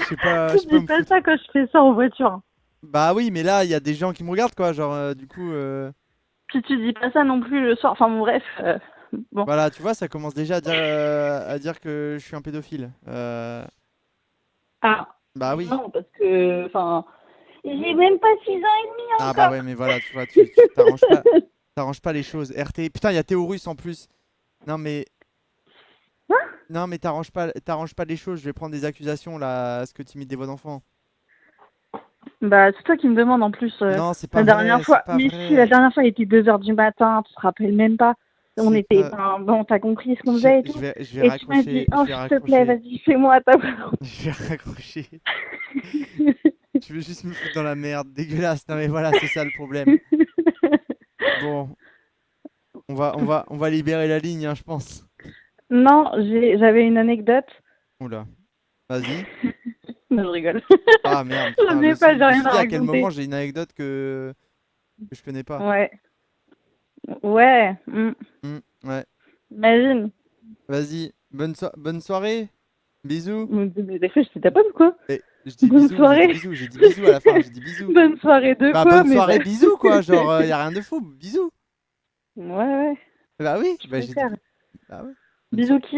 Speaker 1: sais pas où
Speaker 8: Je dis
Speaker 1: me
Speaker 8: pas
Speaker 1: foutre.
Speaker 8: ça quand je fais ça en voiture.
Speaker 1: Bah oui, mais là il y a des gens qui me regardent quoi, genre du coup
Speaker 8: Puis tu dis pas ça non plus le soir. Enfin bon, bref. Bon.
Speaker 1: voilà, tu vois, ça commence déjà à dire que je suis un pédophile.
Speaker 8: Ah.
Speaker 1: Bah oui.
Speaker 8: Non, parce que. Enfin.
Speaker 7: J'ai même pas 6 ans et demi
Speaker 1: Ah
Speaker 7: encore.
Speaker 1: bah ouais, mais voilà, tu vois, tu t'arranges pas les choses. RT, putain, il y a Théorus en plus. Non mais non mais t'arranges pas les choses. Je vais prendre des accusations là, à ce que tu imites des voix d'enfant.
Speaker 8: Bah, c'est toi qui me demandes en plus.
Speaker 1: Non, c'est pas
Speaker 8: La
Speaker 1: vrai,
Speaker 8: dernière fois.
Speaker 1: c'est pas
Speaker 8: Mais
Speaker 1: vrai.
Speaker 8: si, la dernière fois, il était 2h du matin. Tu te rappelles même pas. On
Speaker 1: C'est
Speaker 8: était.
Speaker 1: pas-
Speaker 8: enfin, bon, t'as compris ce qu'on faisait et tout.
Speaker 1: Je vais
Speaker 8: Et tu m'as
Speaker 1: raccrocher,
Speaker 8: dit,
Speaker 1: je
Speaker 8: oh,
Speaker 1: vais
Speaker 8: s'il te plaît,
Speaker 1: raccrocher.
Speaker 8: vas-y, fais-moi ta voix.
Speaker 1: Je vais raccrocher. Tu veux juste me foutre dans la merde, dégueulasse. Non mais voilà, c'est ça le problème. Bon, on va libérer la ligne, hein, je pense.
Speaker 8: Non, j'avais une anecdote.
Speaker 1: Oula, vas-y.
Speaker 8: Non, je rigole.
Speaker 1: Ah merde,
Speaker 8: Je
Speaker 1: putain,
Speaker 8: sais pas, j'ai
Speaker 1: je me
Speaker 8: rien
Speaker 1: suis
Speaker 8: à
Speaker 1: dit à quel
Speaker 8: raconter.
Speaker 1: moment j'ai une anecdote que je connais pas.
Speaker 8: Ouais. Ouais.
Speaker 1: Ouais.
Speaker 8: Imagine.
Speaker 1: Vas-y, bonne soirée. Bisous.
Speaker 8: Mais des fois, je t'ai pas ou quoi?
Speaker 1: Et je dis
Speaker 8: Bonne
Speaker 1: bisous,
Speaker 8: soirée.
Speaker 1: j'ai dit bisous à la fin, j'ai dit bisous.
Speaker 8: Bonne soirée de
Speaker 1: Bah
Speaker 8: quoi?
Speaker 1: bonne
Speaker 8: Mais
Speaker 1: soirée,
Speaker 8: bah-
Speaker 1: bisous quoi, genre y a rien de fou, bisous.
Speaker 8: Ouais.
Speaker 1: Bah oui,
Speaker 8: Je
Speaker 1: bah j'ai dit
Speaker 8: préfère.
Speaker 1: bah ouais.
Speaker 8: Bisous qui?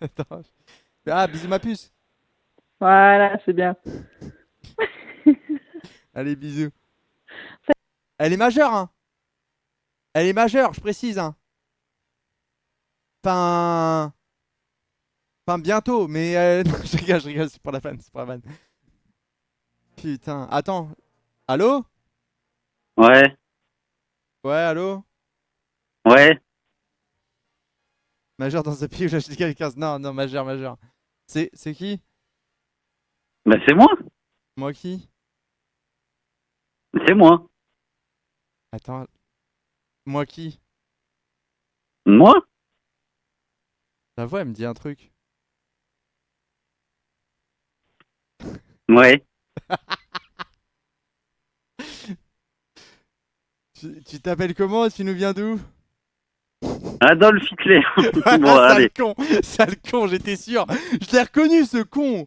Speaker 1: Attends. Ah, bisous ma puce.
Speaker 8: Voilà, c'est bien.
Speaker 1: Allez, bisous. Elle est majeure, hein. Elle est majeure, je précise, hein. Enfin, bientôt, mais non, je rigole, c'est pour la vanne, c'est pour la vanne. Putain, attends. Allô?
Speaker 5: Ouais,
Speaker 1: Ouais, allô?
Speaker 5: ouais.
Speaker 1: Majeur dans ce pays où j'ai acheté quelqu'un. Non, majeur. C'est qui?
Speaker 5: Ben c'est moi.
Speaker 1: Moi qui?
Speaker 5: C'est moi.
Speaker 1: Attends. Moi qui?
Speaker 5: Moi?
Speaker 1: La voix, elle me dit un truc.
Speaker 5: Ouais.
Speaker 1: Tu t'appelles comment? Tu nous viens d'où?
Speaker 5: Adolphe Hitler. Bon,
Speaker 1: Sale
Speaker 5: allez.
Speaker 1: con, j'étais sûr. Je l'ai reconnu, ce con.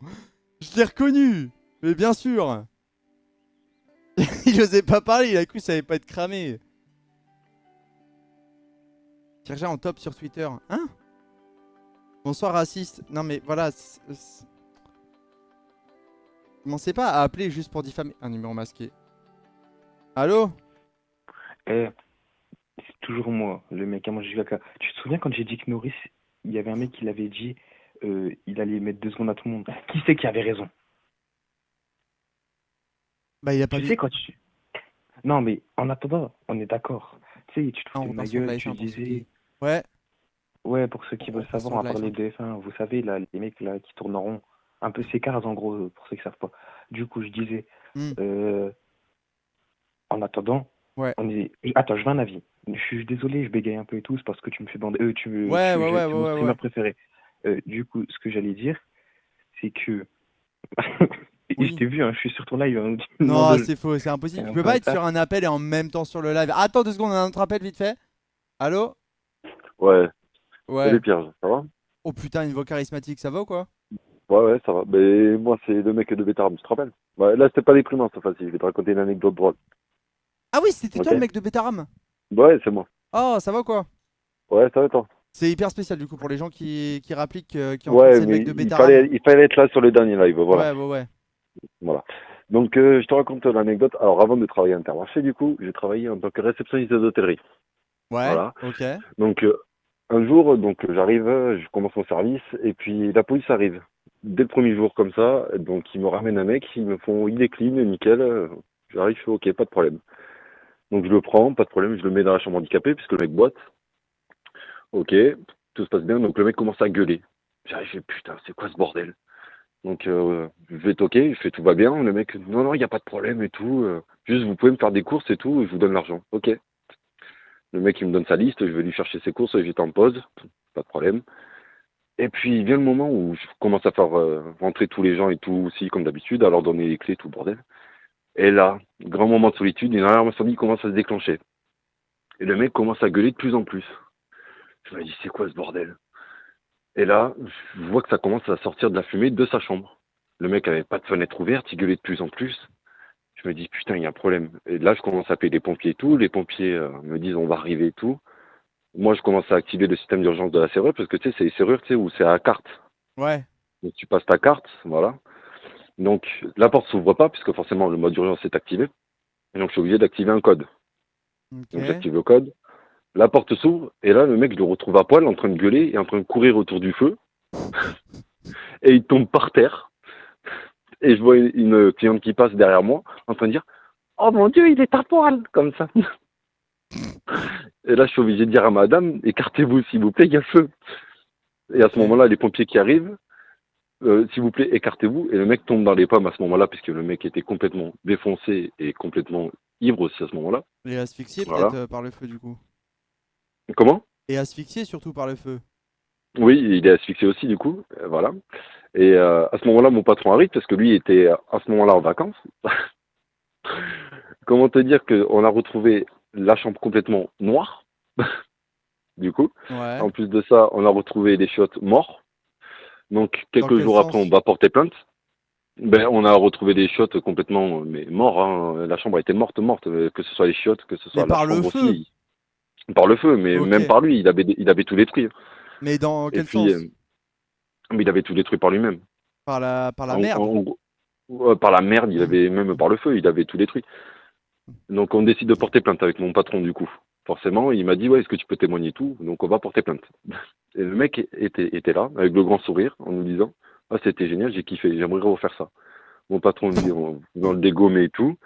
Speaker 1: Je l'ai reconnu. Mais bien sûr. Il osait pas parler, il a cru que ça allait pas être cramé. Kirja en top sur Twitter. Hein? Bonsoir raciste. Non mais voilà. Commencez pas à appeler juste pour diffamer. Un numéro masqué. Allô?
Speaker 6: Eh, c'est toujours moi, le mec à manger du caca. Tu te souviens quand j'ai dit que Norris, il y avait un mec qui l'avait dit, il allait mettre 2 secondes à tout le monde. Qui c'est qui avait raison?
Speaker 1: Bah il a pas
Speaker 6: Tu
Speaker 1: dit.
Speaker 6: sais quand tu... Non mais en attendant, on est d'accord. Tu sais, tu te
Speaker 1: Ah,
Speaker 6: foutais
Speaker 1: on
Speaker 6: de ma
Speaker 1: repart sur le
Speaker 6: gueule,
Speaker 1: live
Speaker 6: tu
Speaker 1: 1 pour ceux
Speaker 6: disais...
Speaker 1: qui- Ouais.
Speaker 6: Ouais, pour ceux qui veulent
Speaker 1: repart
Speaker 6: savoir,
Speaker 1: sur
Speaker 6: on
Speaker 1: le
Speaker 6: va
Speaker 1: live
Speaker 6: parler de F1. Vous savez, là, les mecs là qui tournent en rond. Un peu ces cars en gros, pour ceux qui savent pas. Du coup, je disais... En attendant,
Speaker 1: Ouais.
Speaker 6: on est... Attends, je veux un avis. Je suis désolé, je bégaye un peu et tout, c'est parce que tu me fais bander.
Speaker 1: Ouais.
Speaker 6: Tu es mon streamer préféré. Du coup, ce que j'allais dire, c'est que...
Speaker 1: Oui.
Speaker 6: Je t'ai vu, hein, je suis sur ton live. Hein.
Speaker 1: Non, c'est faux, c'est impossible.
Speaker 6: C'est
Speaker 1: Tu
Speaker 6: un
Speaker 1: peux pas être
Speaker 6: bâtard.
Speaker 1: sur un appel et en même temps sur le live. Attends 2 secondes, on a un autre appel vite fait. Allô?
Speaker 9: Ouais.
Speaker 1: Ouais.
Speaker 9: Salut Pierre, ça va?
Speaker 1: Oh putain, une voix charismatique, ça va ou quoi?
Speaker 9: Ouais, ça va. Mais moi, c'est le mec de Bétarame, tu te rappelles? Ouais, là, c'était pas déprimant cette fois-ci, je vais te raconter une anecdote drôle.
Speaker 1: Ah oui, c'était toi
Speaker 9: Ok.
Speaker 1: le mec de Bétaram?
Speaker 9: Ouais, c'est moi.
Speaker 1: Oh, ça va ou quoi?
Speaker 9: Ouais, ça va toi?
Speaker 1: C'est hyper spécial du coup pour les gens qui rappliquent, qui ont
Speaker 9: Ouais,
Speaker 1: c'est le
Speaker 9: mais
Speaker 1: mec de
Speaker 9: il
Speaker 1: Bétaram.
Speaker 9: fallait être là sur le dernier live, voilà.
Speaker 1: Ouais.
Speaker 9: Voilà. Donc, je te raconte l'anecdote. Alors, avant de travailler à Intermarché, du coup, j'ai travaillé en tant que réceptionniste d'hôtellerie.
Speaker 1: Ouais,
Speaker 9: Voilà.
Speaker 1: ok.
Speaker 9: Donc, un jour, donc j'arrive, je commence mon service, et puis la police arrive. Dès le premier jour, comme ça, donc ils me ramènent un mec, ils me font, il est clean, nickel. J'arrive, je fais ok, pas de problème. Donc je le prends, pas de problème, je le mets dans la chambre handicapée puisque le mec boite. Ok, tout se passe bien. Donc le mec commence à gueuler. J'arrive, je fais putain, c'est quoi ce bordel? Donc je vais toquer, je fais tout va bien. Le mec, non, non, il n'y a pas de problème et tout. Juste vous pouvez me faire des courses et tout, et je vous donne l'argent. Ok. Le mec il me donne sa liste, je vais lui chercher ses courses, j'étais en pause, pas de problème. Et puis vient le moment où je commence à faire rentrer tous les gens et tout aussi comme d'habitude, à leur donner les clés, tout le bordel. Et là, grand moment de solitude, une alarme incendie commence à se déclencher. Et le mec commence à gueuler de plus en plus. Je me dis, c'est quoi ce bordel? Et là, je vois que ça commence à sortir de la fumée de sa chambre. Le mec avait pas de fenêtre ouverte, il gueulait de plus en plus. Je me dis, putain, il y a un problème. Et là, je commence à appeler les pompiers et tout. Les pompiers me disent, on va arriver et tout. Moi, je commence à activer le système d'urgence de la serrure parce que tu sais, c'est les serrures, tu sais, où c'est à la carte.
Speaker 1: Ouais.
Speaker 9: Donc, tu passes ta carte, voilà. Donc, la porte s'ouvre pas puisque forcément, le mode d'urgence est activé. Et donc, je suis obligé d'activer un code.
Speaker 1: Ok.
Speaker 9: Donc, j'active le code. La porte s'ouvre et là, le mec, je le retrouve à poil en train de gueuler et en train de courir autour du feu. Et il tombe par terre. Et je vois une cliente qui passe derrière moi en train de dire oh mon Dieu, il est à poil, comme ça. Et là, je suis obligé de dire à madame, écartez-vous s'il vous plaît, il y a feu. Et à ce moment-là, les pompiers qui arrivent, s'il vous plaît, écartez-vous. Et le mec tombe dans les pommes à ce moment-là, puisque le mec était complètement défoncé et complètement ivre aussi à ce moment-là.
Speaker 1: Et asphyxié
Speaker 9: Voilà.
Speaker 1: peut-être par le feu du coup.
Speaker 9: Comment?
Speaker 1: Et asphyxié surtout par le feu.
Speaker 9: Oui, il est asphyxié aussi du coup, voilà. Et à ce moment-là, mon patron arrive, parce que lui était à ce moment-là en vacances. Comment te dire qu'on a retrouvé la chambre complètement noire, du coup.
Speaker 1: Ouais.
Speaker 9: En plus de ça, on a retrouvé des chiottes morts. Donc,
Speaker 1: Dans
Speaker 9: quelques
Speaker 1: quel
Speaker 9: jours après,
Speaker 1: sens?
Speaker 9: on va porter plainte. Ben, on a retrouvé des chiottes complètement mais morts. Hein. La chambre était morte, morte. Que ce soit les chiottes, que ce
Speaker 1: Mais
Speaker 9: soit la
Speaker 1: par le
Speaker 9: chambre
Speaker 1: feu.
Speaker 9: aussi. Par le feu, mais
Speaker 1: Ok.
Speaker 9: même par lui, il avait tout détruit.
Speaker 1: Mais dans
Speaker 9: Et
Speaker 1: quel
Speaker 9: puis,
Speaker 1: sens?
Speaker 9: mais il avait tout détruit par lui-même.
Speaker 1: Par la
Speaker 9: En,
Speaker 1: merde.
Speaker 9: en gros, par la merde, il avait même par le feu, il avait tout détruit. Donc on décide de porter plainte avec mon patron du coup. Forcément, il m'a dit ouais, est-ce que tu peux témoigner tout? Donc on va porter plainte. Et le mec était là avec le grand sourire en nous disant ah c'était génial, j'ai kiffé, j'aimerais refaire ça. Mon patron lui on va le dégommer et tout.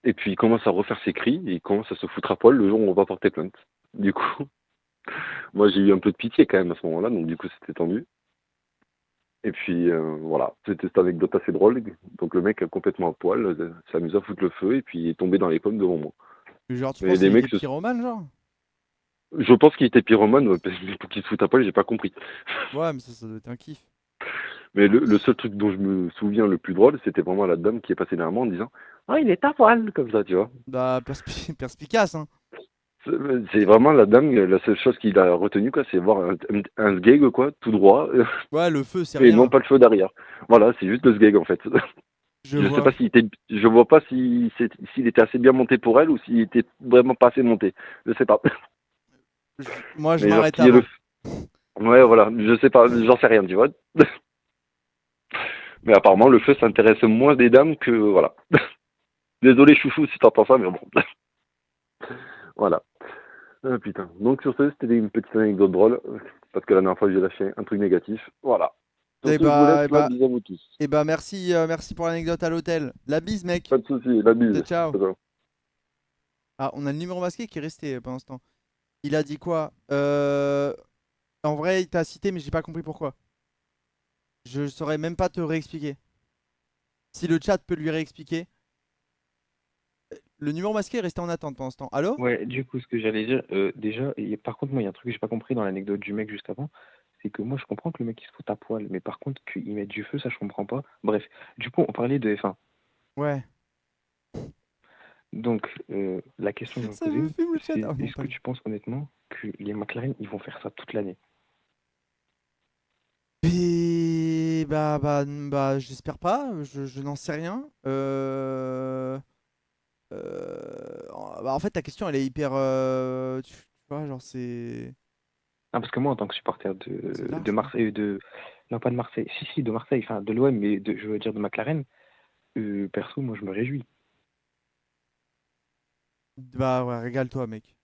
Speaker 9: Et puis il commence à refaire ses cris et il commence à se foutre à poil le jour où on va porter plainte. Du coup, moi j'ai eu un peu de pitié quand même à ce moment-là, donc du coup c'était tendu. Et puis voilà, c'était cette anecdote assez drôle. Donc le mec complètement à poil s'amuse à foutre le feu et puis il est tombé dans les pommes devant moi.
Speaker 1: Genre tu
Speaker 9: Mais
Speaker 1: penses
Speaker 9: les
Speaker 1: qu'il était
Speaker 9: mecs
Speaker 1: pyromane genre?
Speaker 9: Je pense qu'il était pyromane, mais pour qu'il se foute à poil, j'ai pas compris.
Speaker 1: Ouais mais ça doit être un kiff.
Speaker 9: Mais le seul truc dont je me souviens le plus drôle, c'était vraiment la dame qui est passée derrière moi en disant ah il est à poil, comme ça, tu vois.
Speaker 1: Bah perspicace hein.
Speaker 9: C'est vraiment la dame, la seule chose qu'il a retenue, quoi, c'est voir un sgeg, quoi, tout droit,
Speaker 1: Ouais le feu c'est
Speaker 9: et non
Speaker 1: rien.
Speaker 9: pas le feu derrière. Voilà, c'est juste le sgeg, en fait.
Speaker 1: Je
Speaker 9: Je sais
Speaker 1: vois.
Speaker 9: pas je vois pas s'il était assez bien monté pour elle ou s'il était vraiment pas assez monté. Je sais pas.
Speaker 1: Moi je
Speaker 9: Mais genre,
Speaker 1: m'arrête
Speaker 9: qui est
Speaker 1: avant.
Speaker 9: Ouais, voilà, je sais pas, j'en sais rien, tu vois. Mais apparemment, le feu s'intéresse moins des dames que, voilà. Désolé, chouchou, si t'entends ça, mais bon. Voilà. Ah, putain. Donc, sur ce, c'était une petite anecdote drôle. Parce que la dernière fois, j'ai lâché un truc négatif. Voilà. Sur
Speaker 1: Et
Speaker 9: ce, je vous laisse, là,
Speaker 1: bah,
Speaker 9: bisous à vous tous.
Speaker 1: et bah merci pour l'anecdote à l'hôtel. La bise mec.
Speaker 9: Pas de soucis, la bise.
Speaker 1: Ciao.
Speaker 9: Ciao.
Speaker 1: Ah on a le numéro masqué qui est resté pendant ce temps. Il a dit quoi? En vrai il t'a cité mais j'ai pas compris pourquoi. Je saurais même pas te réexpliquer. Si le chat peut lui réexpliquer. Le numéro masqué est resté en attente pendant ce temps. Allô?
Speaker 6: Ouais, du coup, ce que j'allais dire, déjà, et par contre, moi, il y a un truc que j'ai pas compris dans l'anecdote du mec juste avant, c'est que moi, je comprends que le mec il se fout à poil, mais par contre, qu'il mette du feu, ça, je comprends pas. Bref, du coup, on parlait de F1.
Speaker 1: Ouais.
Speaker 6: Donc, la question que je me
Speaker 1: Ça me
Speaker 6: posais,
Speaker 1: fume le chat.
Speaker 6: c'est
Speaker 1: Ah, non,
Speaker 6: est-ce
Speaker 1: pas
Speaker 6: que
Speaker 1: lui.
Speaker 6: tu penses honnêtement que les McLaren, ils vont faire ça toute l'année?
Speaker 1: Et bah j'espère pas, je n'en sais rien. Bah, en fait ta question elle est hyper tu vois genre c'est
Speaker 6: Ah, parce que moi, en tant que supporter
Speaker 1: large
Speaker 6: de
Speaker 1: quoi.
Speaker 6: Marseille, non pas de Marseille, si, de Marseille, enfin de l'OM, mais je veux dire de McLaren, perso, moi, je me réjouis.
Speaker 1: Bah ouais régale-toi mec.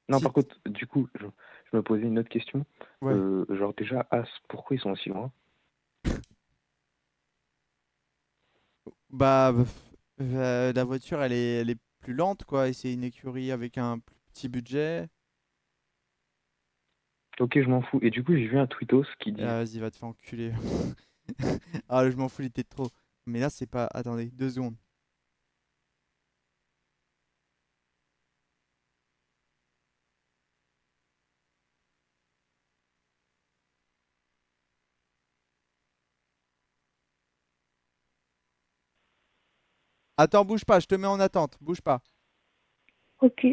Speaker 6: Non,
Speaker 1: Si
Speaker 6: par contre, du coup, je me posais une autre question.
Speaker 1: ouais.
Speaker 6: Genre, déjà, As, pourquoi ils sont aussi loin?
Speaker 1: Bah la voiture elle est plus lente, quoi, et c'est une écurie avec un plus petit budget.
Speaker 6: Ok, je m'en fous. Et du coup, j'ai vu un tweetos qui dit.
Speaker 1: Vas-y, va te faire enculer. Ah, je m'en fous, il était trop. Mais là, c'est pas. Attendez, 2 secondes. Attends, bouge pas, je te mets en attente. Bouge pas.
Speaker 3: Ok.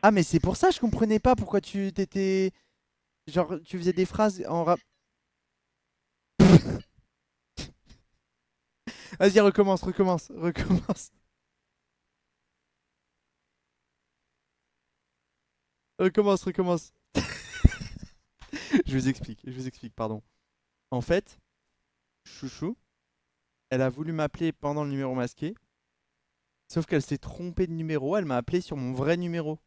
Speaker 1: Ah, mais c'est pour ça, je comprenais pas pourquoi tu t'étais. Genre, tu faisais des phrases en rap. Vas-y, recommence, recommence, recommence. Recommence, recommence. Je vous explique, pardon. En fait, Chouchou, elle a voulu m'appeler pendant le numéro masqué, sauf qu'elle s'est trompée de numéro, elle m'a appelé sur mon vrai numéro.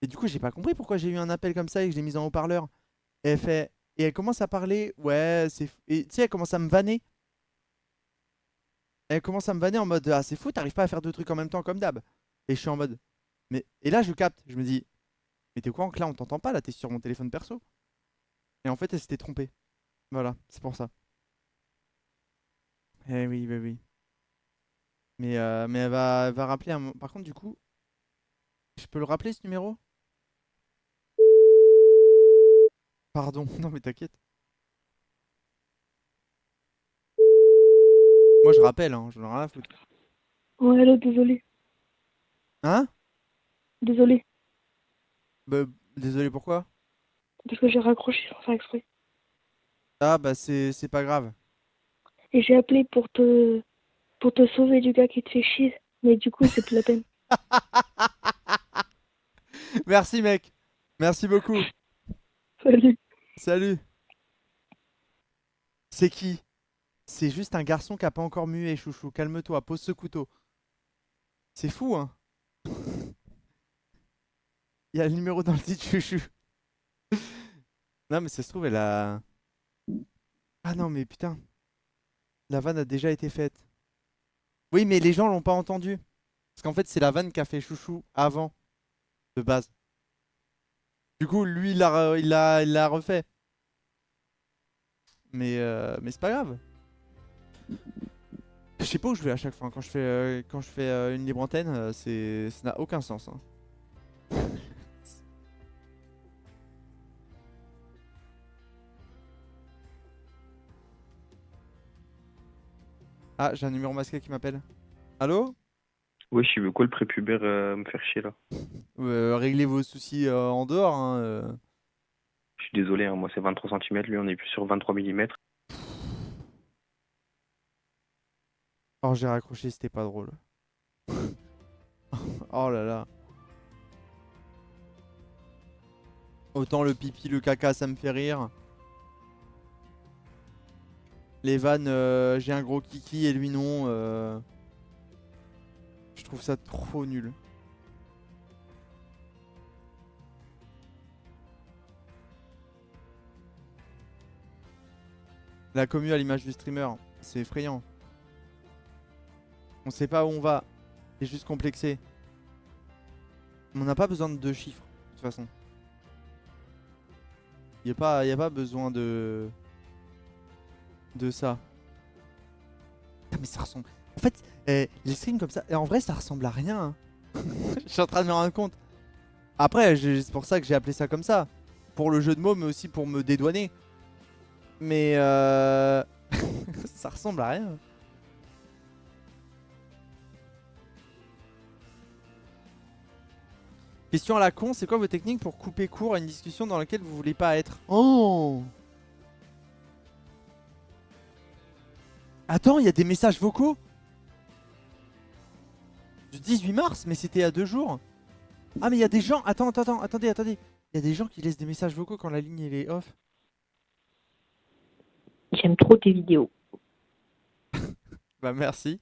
Speaker 1: Et du coup, j'ai pas compris pourquoi j'ai eu un appel comme ça et que je l'ai mis en haut-parleur. Et elle fait. Et elle commence à parler, ouais, c'est. Et tu sais, elle commence à me vanner. Elle commence à me vanner en mode, ah, c'est fou, t'arrives pas à faire deux trucs en même temps comme d'hab. Et je suis en mode. Mais. Et là, je capte, je me dis, mais t'es au courant que là, on t'entend pas, là, t'es sur mon téléphone perso. Et en fait, elle s'était trompée. Voilà, c'est pour ça. Eh oui, oui, oui. Mais elle va rappeler un. Par contre, du coup, je peux le rappeler ce numéro? Pardon, non mais t'inquiète. Moi je rappelle, hein, j'en ai rien à foutre.
Speaker 3: Ouais, allô, désolé.
Speaker 1: Hein?
Speaker 3: Désolé.
Speaker 1: Bah, désolé pourquoi?
Speaker 3: Parce que j'ai raccroché sans faire exprès.
Speaker 1: Ah bah c'est pas grave.
Speaker 3: Et j'ai appelé pour te sauver du gars qui te fait chier. Mais du coup, c'est plus la peine.
Speaker 1: Merci mec. Merci beaucoup.
Speaker 3: Salut.
Speaker 1: Salut. C'est qui? C'est juste un garçon qui a pas encore mué, chouchou. Calme-toi, pose ce couteau. C'est fou, hein? Il y a le numéro dans le titre, chouchou. Non mais ça se trouve, elle a. Ah non mais putain. La vanne a déjà été faite. Oui mais les gens l'ont pas entendu. Parce qu'en fait c'est la vanne qu'a fait chouchou avant, de base. Du coup, lui, il l'a refait. Mais c'est pas grave. Je sais pas où je vais à chaque fois. Quand je fais une libre antenne, ça n'a aucun sens, hein. Ah, j'ai un numéro masqué qui m'appelle. Allô?
Speaker 6: Ouais, je veux quoi le prépubère me faire chier là?
Speaker 1: Réglez vos soucis en dehors, hein.
Speaker 6: Je suis désolé, hein, moi c'est 23 centimètres, lui on est plus sur 23 millimètres.
Speaker 1: Oh, j'ai raccroché, c'était pas drôle. Oh là là. Autant le pipi, le caca, ça me fait rire. Les vannes, j'ai un gros kiki et lui non. Je trouve ça trop nul. La commu à l'image du streamer, c'est effrayant. On sait pas où on va. C'est juste complexé. On n'a pas besoin de 2 chiffres, de toute façon. Y a pas besoin de ça. Putain, mais ça ressemble. En fait, les streams comme ça, en vrai, ça ressemble à rien, hein. Je suis en train de me rendre compte. Après, c'est pour ça que j'ai appelé ça comme ça. Pour le jeu de mots, mais aussi pour me dédouaner. Mais ça ressemble à rien. Question à la con, c'est quoi vos techniques pour couper court à une discussion dans laquelle vous voulez pas être? Oh! Attends, il y a des messages vocaux du 18 mars, mais c'était il y a 2 jours. Ah mais il y a des gens... Attendez. Il y a des gens qui laissent des messages vocaux quand la ligne elle est off.
Speaker 10: J'aime trop tes vidéos.
Speaker 1: Bah merci.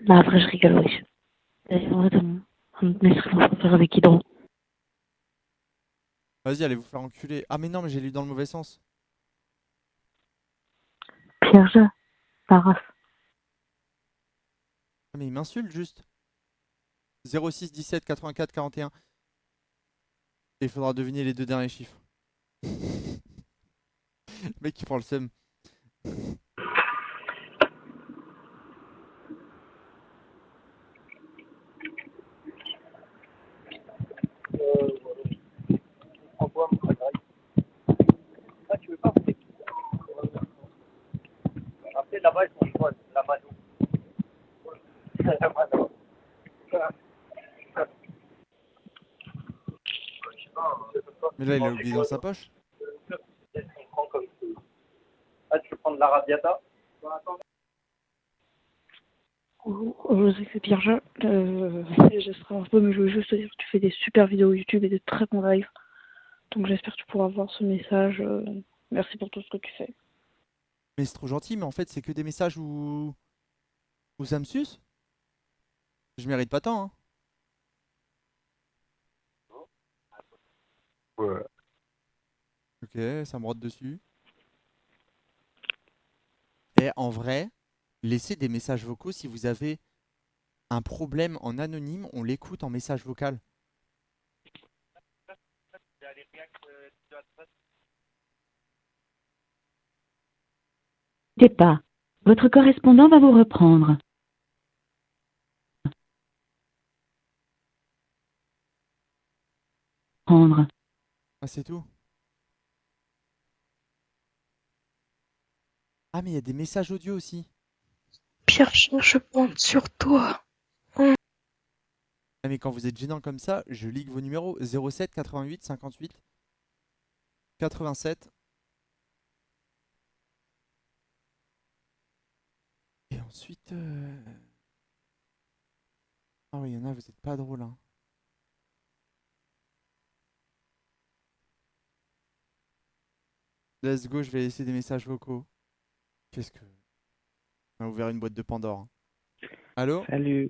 Speaker 10: Bah après je rigole, wesh. D'ailleurs, attends, on me met sur avec Hydro.
Speaker 1: Vas-y, allez vous faire enculer. Ah mais non, mais j'ai lu dans le mauvais sens.
Speaker 10: Pierre-Jean, ta race.
Speaker 1: Ah, mais il m'insulte juste. 06 17 84 41. Et il faudra deviner les deux derniers chiffres. Le mec qui prend le seum.
Speaker 11: Ah, tu veux pas après, là-bas, ils sont bonnes. La mano. La mano.
Speaker 1: Mais là, il a oublié dans sa poche.
Speaker 11: Ah, tu veux prendre l'arabiata?
Speaker 3: Je sais que c'est Pierre-Jean. Je serai un peu, mais je veux juste te dire que tu fais des super vidéos YouTube et des très bons lives. Donc j'espère que tu pourras voir ce message. Merci pour tout ce que tu fais.
Speaker 1: Mais c'est trop gentil, mais en fait, c'est que des messages où ça me suce. Je mérite pas tant, hein.
Speaker 6: Ouais.
Speaker 1: Ok, ça me rote dessus. Et en vrai, laissez des messages vocaux si vous avez un problème en anonyme, on l'écoute en message vocal.
Speaker 10: N'hésitez pas. Votre correspondant va vous reprendre. Prendre.
Speaker 1: Ah, c'est tout. Ah, mais il y a des messages audio aussi.
Speaker 3: Pierre-Jean, je compte sur toi.
Speaker 1: Ah, mais quand vous êtes gênant comme ça, je ligue vos numéros 07 88 58 87. Et ensuite... Ah oui, il y en a, vous êtes pas drôle, hein. Let's go, je vais laisser des messages vocaux. Qu'est-ce que... On a ouvert une boîte de Pandore, hein. Allô?
Speaker 4: Salut,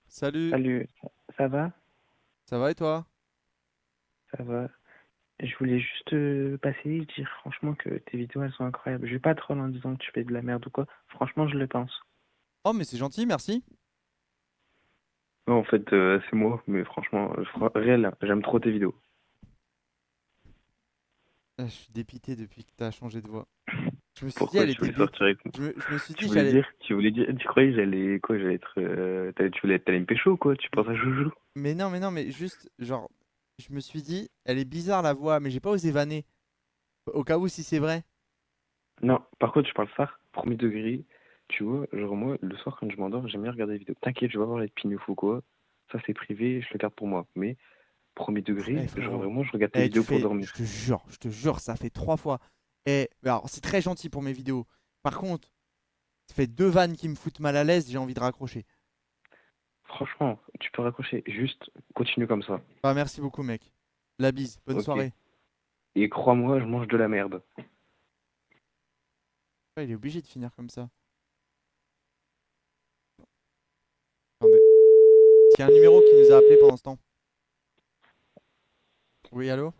Speaker 1: Salut.
Speaker 4: salut, ça va?
Speaker 1: Ça va et toi?
Speaker 4: Ça va. Je voulais juste passer et dire franchement que tes vidéos elles sont incroyables. Je vais pas trop en disant que tu fais de la merde ou quoi. Franchement, je le pense.
Speaker 1: Oh, mais c'est gentil, merci.
Speaker 6: Non, en fait, c'est moi, mais franchement, réel, j'aime trop tes vidéos.
Speaker 1: Ah, je suis dépité depuis que t'as changé de voix. Je me suis dit,
Speaker 6: Pourquoi
Speaker 1: elle
Speaker 6: tu
Speaker 1: était
Speaker 6: voulais sortir avec moi?
Speaker 1: Je me suis
Speaker 6: Tu
Speaker 1: dit,
Speaker 6: voulais
Speaker 1: j'allais...
Speaker 6: dire, tu croyais que j'allais quoi, j'allais être, t'allais me pécho ou quoi? Tu penses à Joujou?
Speaker 1: Mais non, mais juste, genre, je me suis dit, elle est bizarre la voix, mais j'ai pas osé vanner. Au cas où si c'est vrai.
Speaker 6: Non, par contre, tu parles ça, premier degré. Tu vois, genre moi, le soir quand je m'endors, j'aime bien regarder des vidéos. T'inquiète, je vais voir les pinouf ou quoi. Ça, c'est privé, je le garde pour moi. Mais premier
Speaker 1: Eh
Speaker 6: degré, genre
Speaker 1: frérot,
Speaker 6: vraiment, je regarde tes
Speaker 1: tu
Speaker 6: vidéos pour
Speaker 1: fais,
Speaker 6: dormir.
Speaker 1: je te jure, ça fait 3 fois. Et alors, c'est très gentil pour mes vidéos. Par contre, ça fait 2 vannes qui me foutent mal à l'aise, j'ai envie de raccrocher.
Speaker 6: Franchement, tu peux raccrocher. Juste, continue comme ça.
Speaker 1: Bah, merci beaucoup, mec. La bise, bonne
Speaker 6: Ok.
Speaker 1: soirée.
Speaker 6: Et crois-moi, je mange de la merde.
Speaker 1: Ouais, il est obligé de finir comme ça. Attendez. Il y a un numéro qui nous a appelé pendant ce temps. Oui, allô?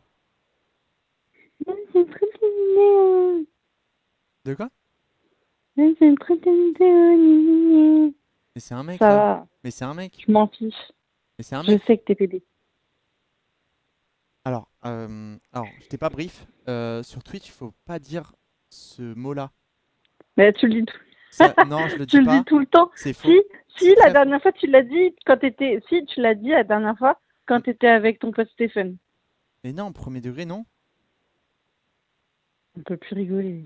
Speaker 7: C'est très bien.
Speaker 1: De quoi?
Speaker 7: C'est très bien.
Speaker 1: Mais c'est un mec,
Speaker 3: Ça
Speaker 1: ça.
Speaker 3: va,
Speaker 1: Mais c'est un mec.
Speaker 3: je m'en fiche.
Speaker 1: Mais c'est un
Speaker 3: Je
Speaker 1: mec.
Speaker 3: sais que t'es bébé.
Speaker 1: Alors, je t'ai pas brief. Sur Twitch, il faut pas dire ce mot-là.
Speaker 3: Mais tu le dis tout.
Speaker 1: Non, je le
Speaker 3: Tu
Speaker 1: dis
Speaker 3: le
Speaker 1: pas.
Speaker 3: dis tout le temps.
Speaker 1: C'est faux.
Speaker 3: Si,
Speaker 1: C'est
Speaker 3: la
Speaker 1: très
Speaker 3: dernière fois tu l'as dit quand t'étais. Si, tu l'as dit la dernière fois quand t'étais avec ton pote Stéphane.
Speaker 1: Mais non, premier degré, non.
Speaker 3: On peut plus rigoler.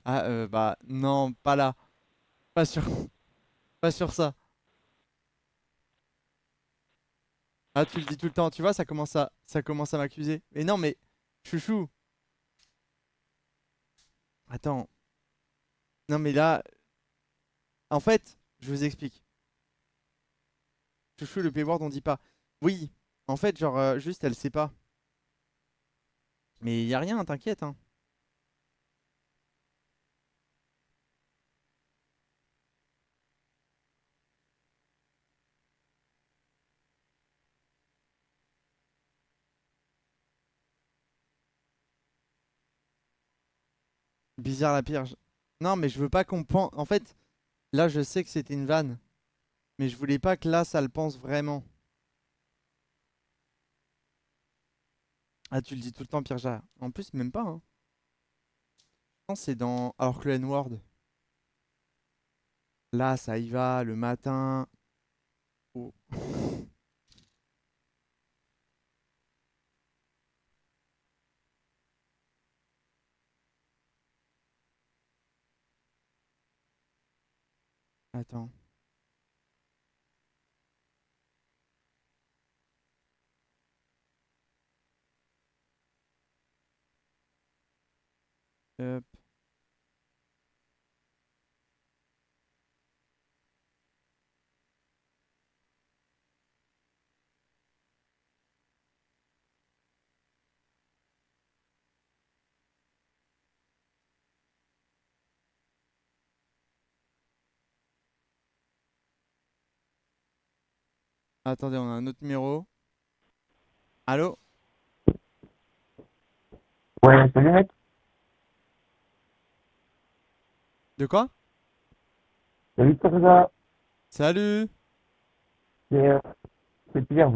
Speaker 1: Ah, bah, non, pas là. Pas sur, pas sur ça. Ah, tu le dis tout le temps, tu vois, ça commence à m'accuser. Mais non, mais, chouchou. Attends. Non, mais là, en fait, je vous explique. Chouchou, le payword, on dit pas. Oui, en fait, genre, juste, elle sait pas. Mais y a rien, t'inquiète, hein. Bizarre la pire. Non, mais je veux pas qu'on pense. En fait, là, je sais que c'était une vanne. Mais je voulais pas que là, ça le pense vraiment. Ah, tu le dis tout le temps, Pierre Jarre. En plus, même pas, hein. Je pense que c'est dans. Alors que le N-word. Là, ça y va, le matin. Oh. Attends. Hop. Attendez, on a un autre numéro. Allô?
Speaker 12: Ouais, salut mec.
Speaker 1: De quoi?
Speaker 12: Salut Teresa.
Speaker 1: Salut!
Speaker 12: C'est euh, c'est Pierre.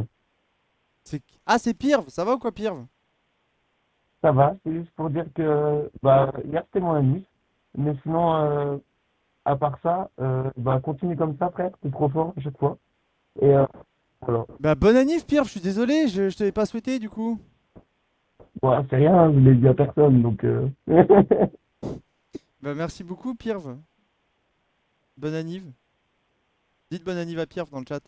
Speaker 1: Ah, c'est Pirve! Ça va ou quoi, Pirve?
Speaker 12: Ça va, c'est juste pour dire que bah hier c'était mon anniv. Mais sinon, à part ça, bah continue comme ça frère, t'es trop fort à chaque fois. Et voilà.
Speaker 1: Bah, bonne annif, Pirve, je suis désolé, je te l'ai pas souhaité du coup.
Speaker 12: Bon, c'est rien, je l'ai dit à personne, donc
Speaker 1: Bah, merci beaucoup, Pirve. Bonne anniv. Dites bonne anniv à Pirve dans le chat.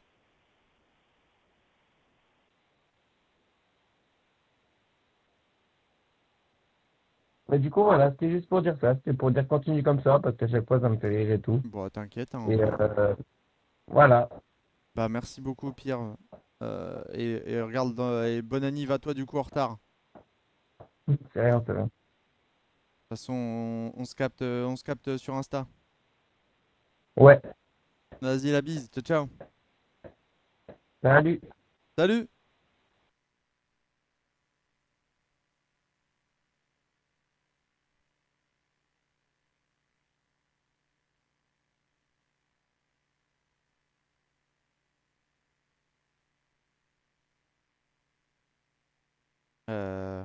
Speaker 12: Mais du coup voilà, c'était juste pour dire ça, c'était pour dire continue comme ça, parce qu'à chaque fois ça me fait rire et tout.
Speaker 1: Bon, t'inquiète, hein.
Speaker 12: Et voilà.
Speaker 1: Bah, merci beaucoup, Pirve. Et regarde, et bonne anniv à toi du coup en retard.
Speaker 12: C'est rien, c'est rien.
Speaker 1: De toute façon, on se capte sur Insta.
Speaker 12: Ouais,
Speaker 1: Vas-y, la bise, ciao, ciao.
Speaker 12: salut.
Speaker 1: Salut! Euh...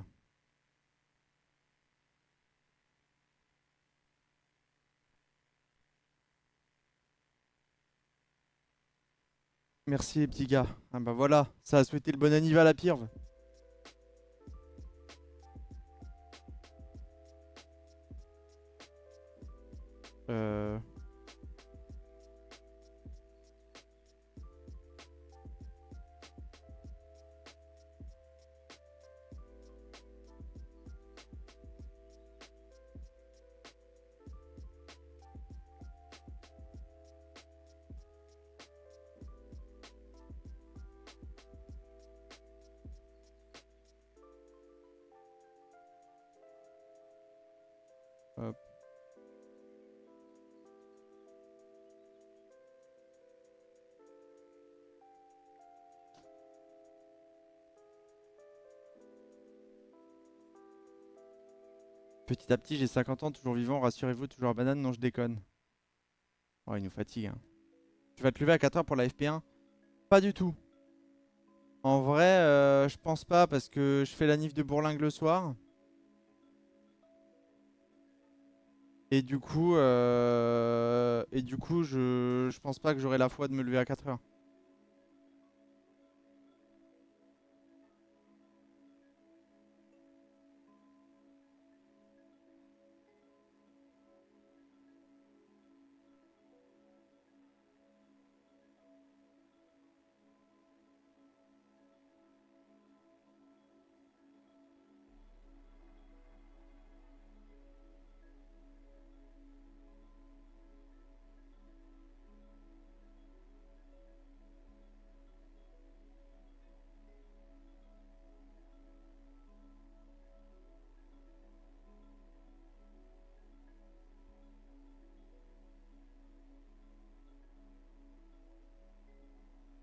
Speaker 1: Merci les petits gars. Ah bah voilà, ça a souhaité le bon anniv à la Pirve. Euh... Hop. Petit à petit, j'ai 50 ans, toujours vivant, rassurez-vous, toujours à banane, non je déconne. Oh, il nous fatigue, hein. Tu vas te lever à 4h pour la FP1? Pas du tout. En vrai, je pense pas parce que je fais la nif de Bourlingue le soir. Et du coup, je pense pas que j'aurai la foi de me lever à 4h.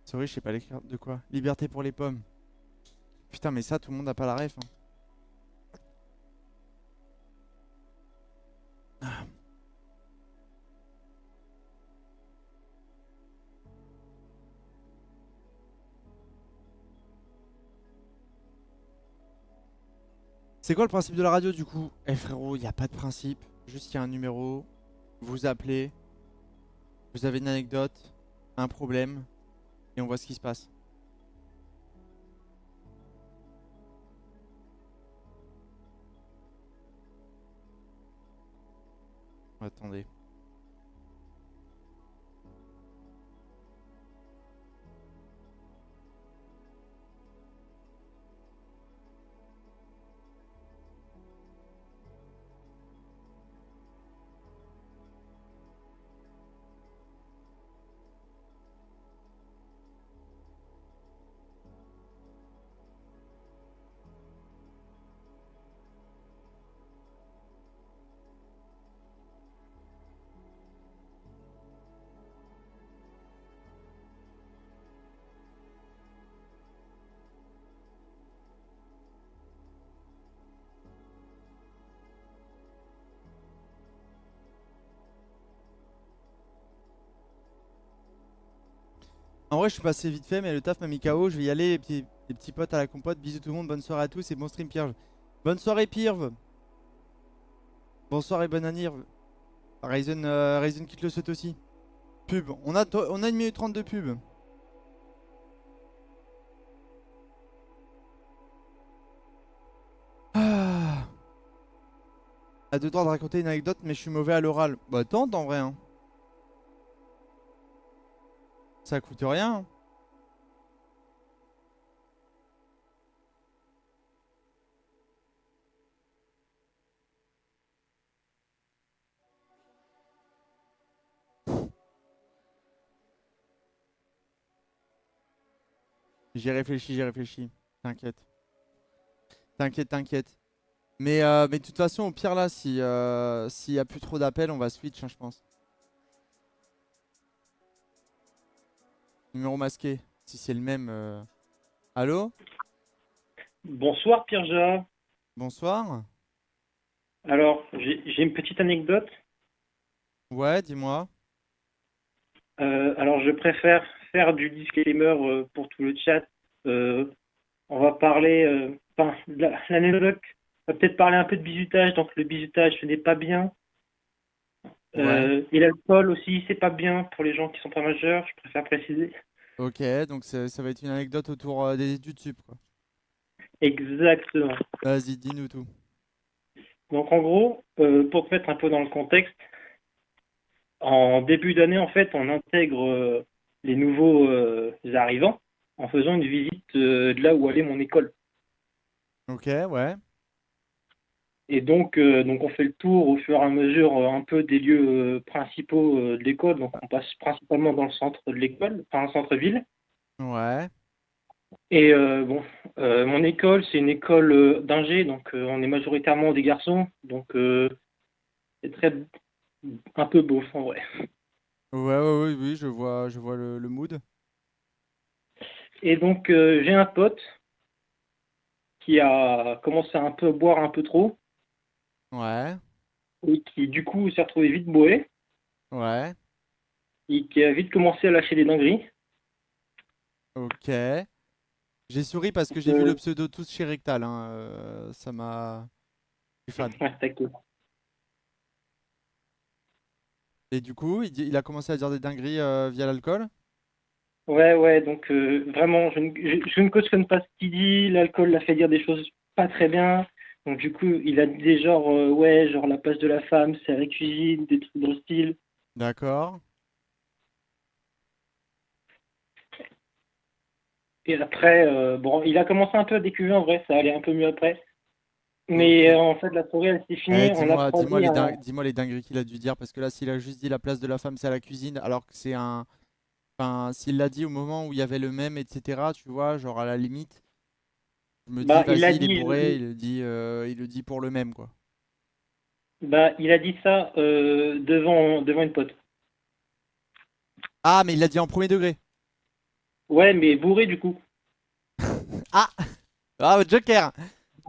Speaker 1: Sorry, je sais pas l'écrire de quoi. Liberté pour les pommes. Putain, mais ça, tout le monde a pas la ref, hein. C'est quoi le principe de la radio du coup? Eh frérot, il n'y a pas de principe. Juste il y a un numéro, vous appelez, vous avez une anecdote, un problème, et on voit ce qui se passe. Attendez. En vrai, je suis passé vite fait, mais le taf m'a mis KO. Je vais y aller, les petits potes à la compote. Bisous tout le monde, bonne soirée à tous et bon stream, Pierre. Bonne soirée, Pirve. Bonsoir et bonne année. Ryzen qui te le souhaite aussi. Pub. On a 1 minute 30 de pub. Ah. À deux droits de raconter une anecdote, mais je suis mauvais à l'oral. Bah, tente en vrai. Hein. Ça coûte rien. Hein. J'ai réfléchi. T'inquiète. T'inquiète. Mais de toute façon, au pire là, s'il y a plus trop d'appels, on va switch, hein, je pense. Numéro masqué, si c'est le même. Allô?
Speaker 13: Bonsoir Pierre-Jean.
Speaker 1: Bonsoir.
Speaker 13: Alors, j'ai une petite anecdote.
Speaker 1: Ouais, dis-moi.
Speaker 13: Alors, je préfère faire du disclaimer pour tout le chat. On va parler, l'anecdote va peut-être parler un peu de bizutage, donc le bizutage ce n'est pas bien.
Speaker 1: Ouais.
Speaker 13: Et l'alcool aussi, c'est pas bien pour les gens qui sont pas majeurs, je préfère préciser.
Speaker 1: Ok, donc ça va être une anecdote autour des études sup, quoi.
Speaker 13: Exactement.
Speaker 1: Vas-y, dis-nous tout.
Speaker 13: Donc en gros, pour te mettre un peu dans le contexte, en début d'année, en fait, on intègre les nouveaux arrivants en faisant une visite de là où allait mon école.
Speaker 1: Ok, ouais.
Speaker 13: Et donc on fait le tour au fur et à mesure un peu des lieux principaux de l'école. Donc on passe principalement dans le centre de l'école, enfin le centre-ville.
Speaker 1: Ouais.
Speaker 13: Et mon école, c'est une école d'ingé, donc on est majoritairement des garçons. Donc c'est un peu beau en vrai.
Speaker 1: Ouais, oui, je vois le mood.
Speaker 13: Et donc j'ai un pote qui a commencé à un peu boire un peu trop.
Speaker 1: Ouais.
Speaker 13: Et qui du coup s'est retrouvé vite bourré.
Speaker 1: Ouais.
Speaker 13: Et qui a vite commencé à lâcher des dingueries.
Speaker 1: Ok. J'ai souri parce que j'ai vu le pseudo tous chez Rectal. Hein. Ça m'a. Je suis fan.
Speaker 13: Ouais, t'inquiète.
Speaker 1: Et du coup, il a commencé à dire des dingueries via l'alcool?
Speaker 13: Ouais, donc vraiment, je ne cautionne pas ce qu'il dit. L'alcool l'a fait dire des choses pas très bien. Donc du coup, il a dit des genres, ouais, genre la place de la femme, c'est à la cuisine, des trucs dans le style.
Speaker 1: D'accord.
Speaker 13: Et après, bon, il a commencé un peu à décuver en vrai, ça allait un peu mieux après. Mais en fait, la soirée, elle s'est finie. On a croisé un...
Speaker 1: Dis-moi les dingueries qu'il a dû dire, parce que là, s'il a juste dit la place de la femme, c'est à la cuisine, alors que c'est un. Enfin, s'il l'a dit au moment où il y avait le même, etc., tu vois, genre à la limite, je me dis,
Speaker 13: Bah, il a
Speaker 1: vas-y, il est
Speaker 13: dit,
Speaker 1: bourré, il le dit pour le même, quoi.
Speaker 13: bah, il a dit ça devant une pote.
Speaker 1: Ah, mais il l'a dit en premier degré.
Speaker 13: Ouais, mais bourré du coup.
Speaker 1: Ah! Ah, Joker!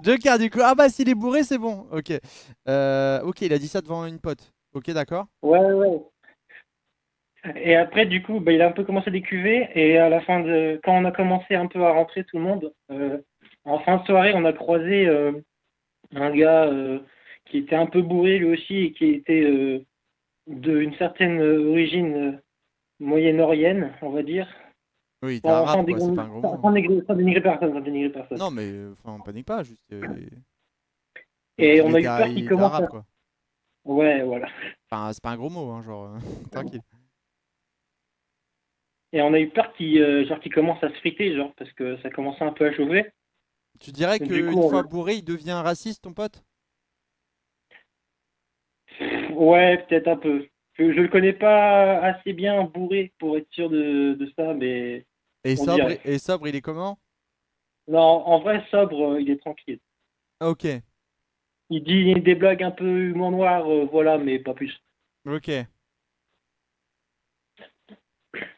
Speaker 1: Joker, du coup. Ah, bah, s'il est bourré, c'est bon. Ok. Ok, il a dit ça devant une pote. Ok, d'accord.
Speaker 13: Ouais. Et après, du coup, bah, il a un peu commencé à décuver. Et à la fin quand on a commencé un peu à rentrer tout le monde, en fin de soirée, on a croisé un gars qui était un peu bourré lui aussi et qui était d'une certaine origine moyen-orienne, on va dire.
Speaker 1: Oui, t'es
Speaker 13: Sans,
Speaker 1: arabe,
Speaker 13: sans,
Speaker 1: quoi, c'est
Speaker 13: dénigrer,
Speaker 1: pas un gros
Speaker 13: sans,
Speaker 1: mot.
Speaker 13: sans dénigrer- sans dénigrer personne, sans dénigrer personne.
Speaker 1: Non, mais enfin, panique pas, juste.
Speaker 13: Et on
Speaker 1: Il
Speaker 13: a
Speaker 1: était,
Speaker 13: eu peur
Speaker 1: il
Speaker 13: qu'il
Speaker 1: était
Speaker 13: commence
Speaker 1: arabe,
Speaker 13: à...
Speaker 1: quoi.
Speaker 13: Ouais, voilà.
Speaker 1: Enfin, c'est pas un gros mot, hein, genre, tranquille.
Speaker 13: Et on a eu peur qu'il commence à se friter, genre, parce que ça commençait un peu à chauffer.
Speaker 1: Tu dirais
Speaker 13: Et du
Speaker 1: qu'une
Speaker 13: coup,
Speaker 1: fois bourré, il devient raciste, ton pote?
Speaker 13: ouais, peut-être un peu. Je le connais pas assez bien bourré pour être sûr de ça, mais on dirait.
Speaker 1: Et sobre, il est comment?
Speaker 13: Non, en vrai, sobre, il est tranquille.
Speaker 1: Ok,
Speaker 13: Il dit des blagues un peu humour noir, voilà, mais pas plus.
Speaker 1: ok.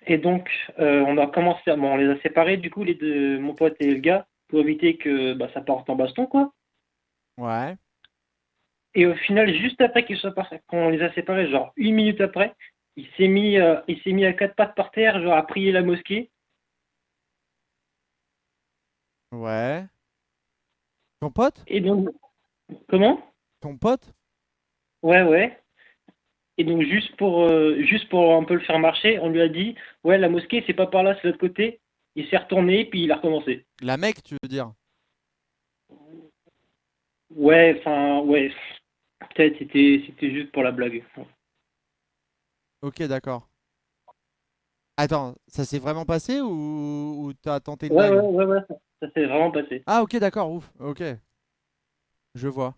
Speaker 13: Et donc, on a commencé, bon, on les a séparés, du coup, les deux, mon pote et le gars, pour éviter que bah, ça parte en baston, quoi.
Speaker 1: Ouais.
Speaker 13: Et au final, juste après qu'on les a séparés, genre 1 minute après, il s'est mis à quatre pattes par terre, genre à prier la mosquée.
Speaker 1: Ouais. Ton pote?
Speaker 13: Et donc, comment?
Speaker 1: Ton pote?
Speaker 13: Ouais, ouais. Et donc, juste pour un peu le faire marcher, on lui a dit, ouais, la mosquée, c'est pas par là, c'est de l'autre côté. Il s'est retourné, puis il a recommencé.
Speaker 1: La Mecque, tu veux dire?
Speaker 13: Ouais, enfin, ouais. Peut-être c'était juste pour la blague.
Speaker 1: Ok, d'accord. Attends, ça s'est vraiment passé ou t'as tenté une
Speaker 13: Ouais, ouais,
Speaker 1: blague?
Speaker 13: ouais, ouais, ça s'est vraiment passé.
Speaker 1: Ah, ok, d'accord, ouf. Ok, je vois.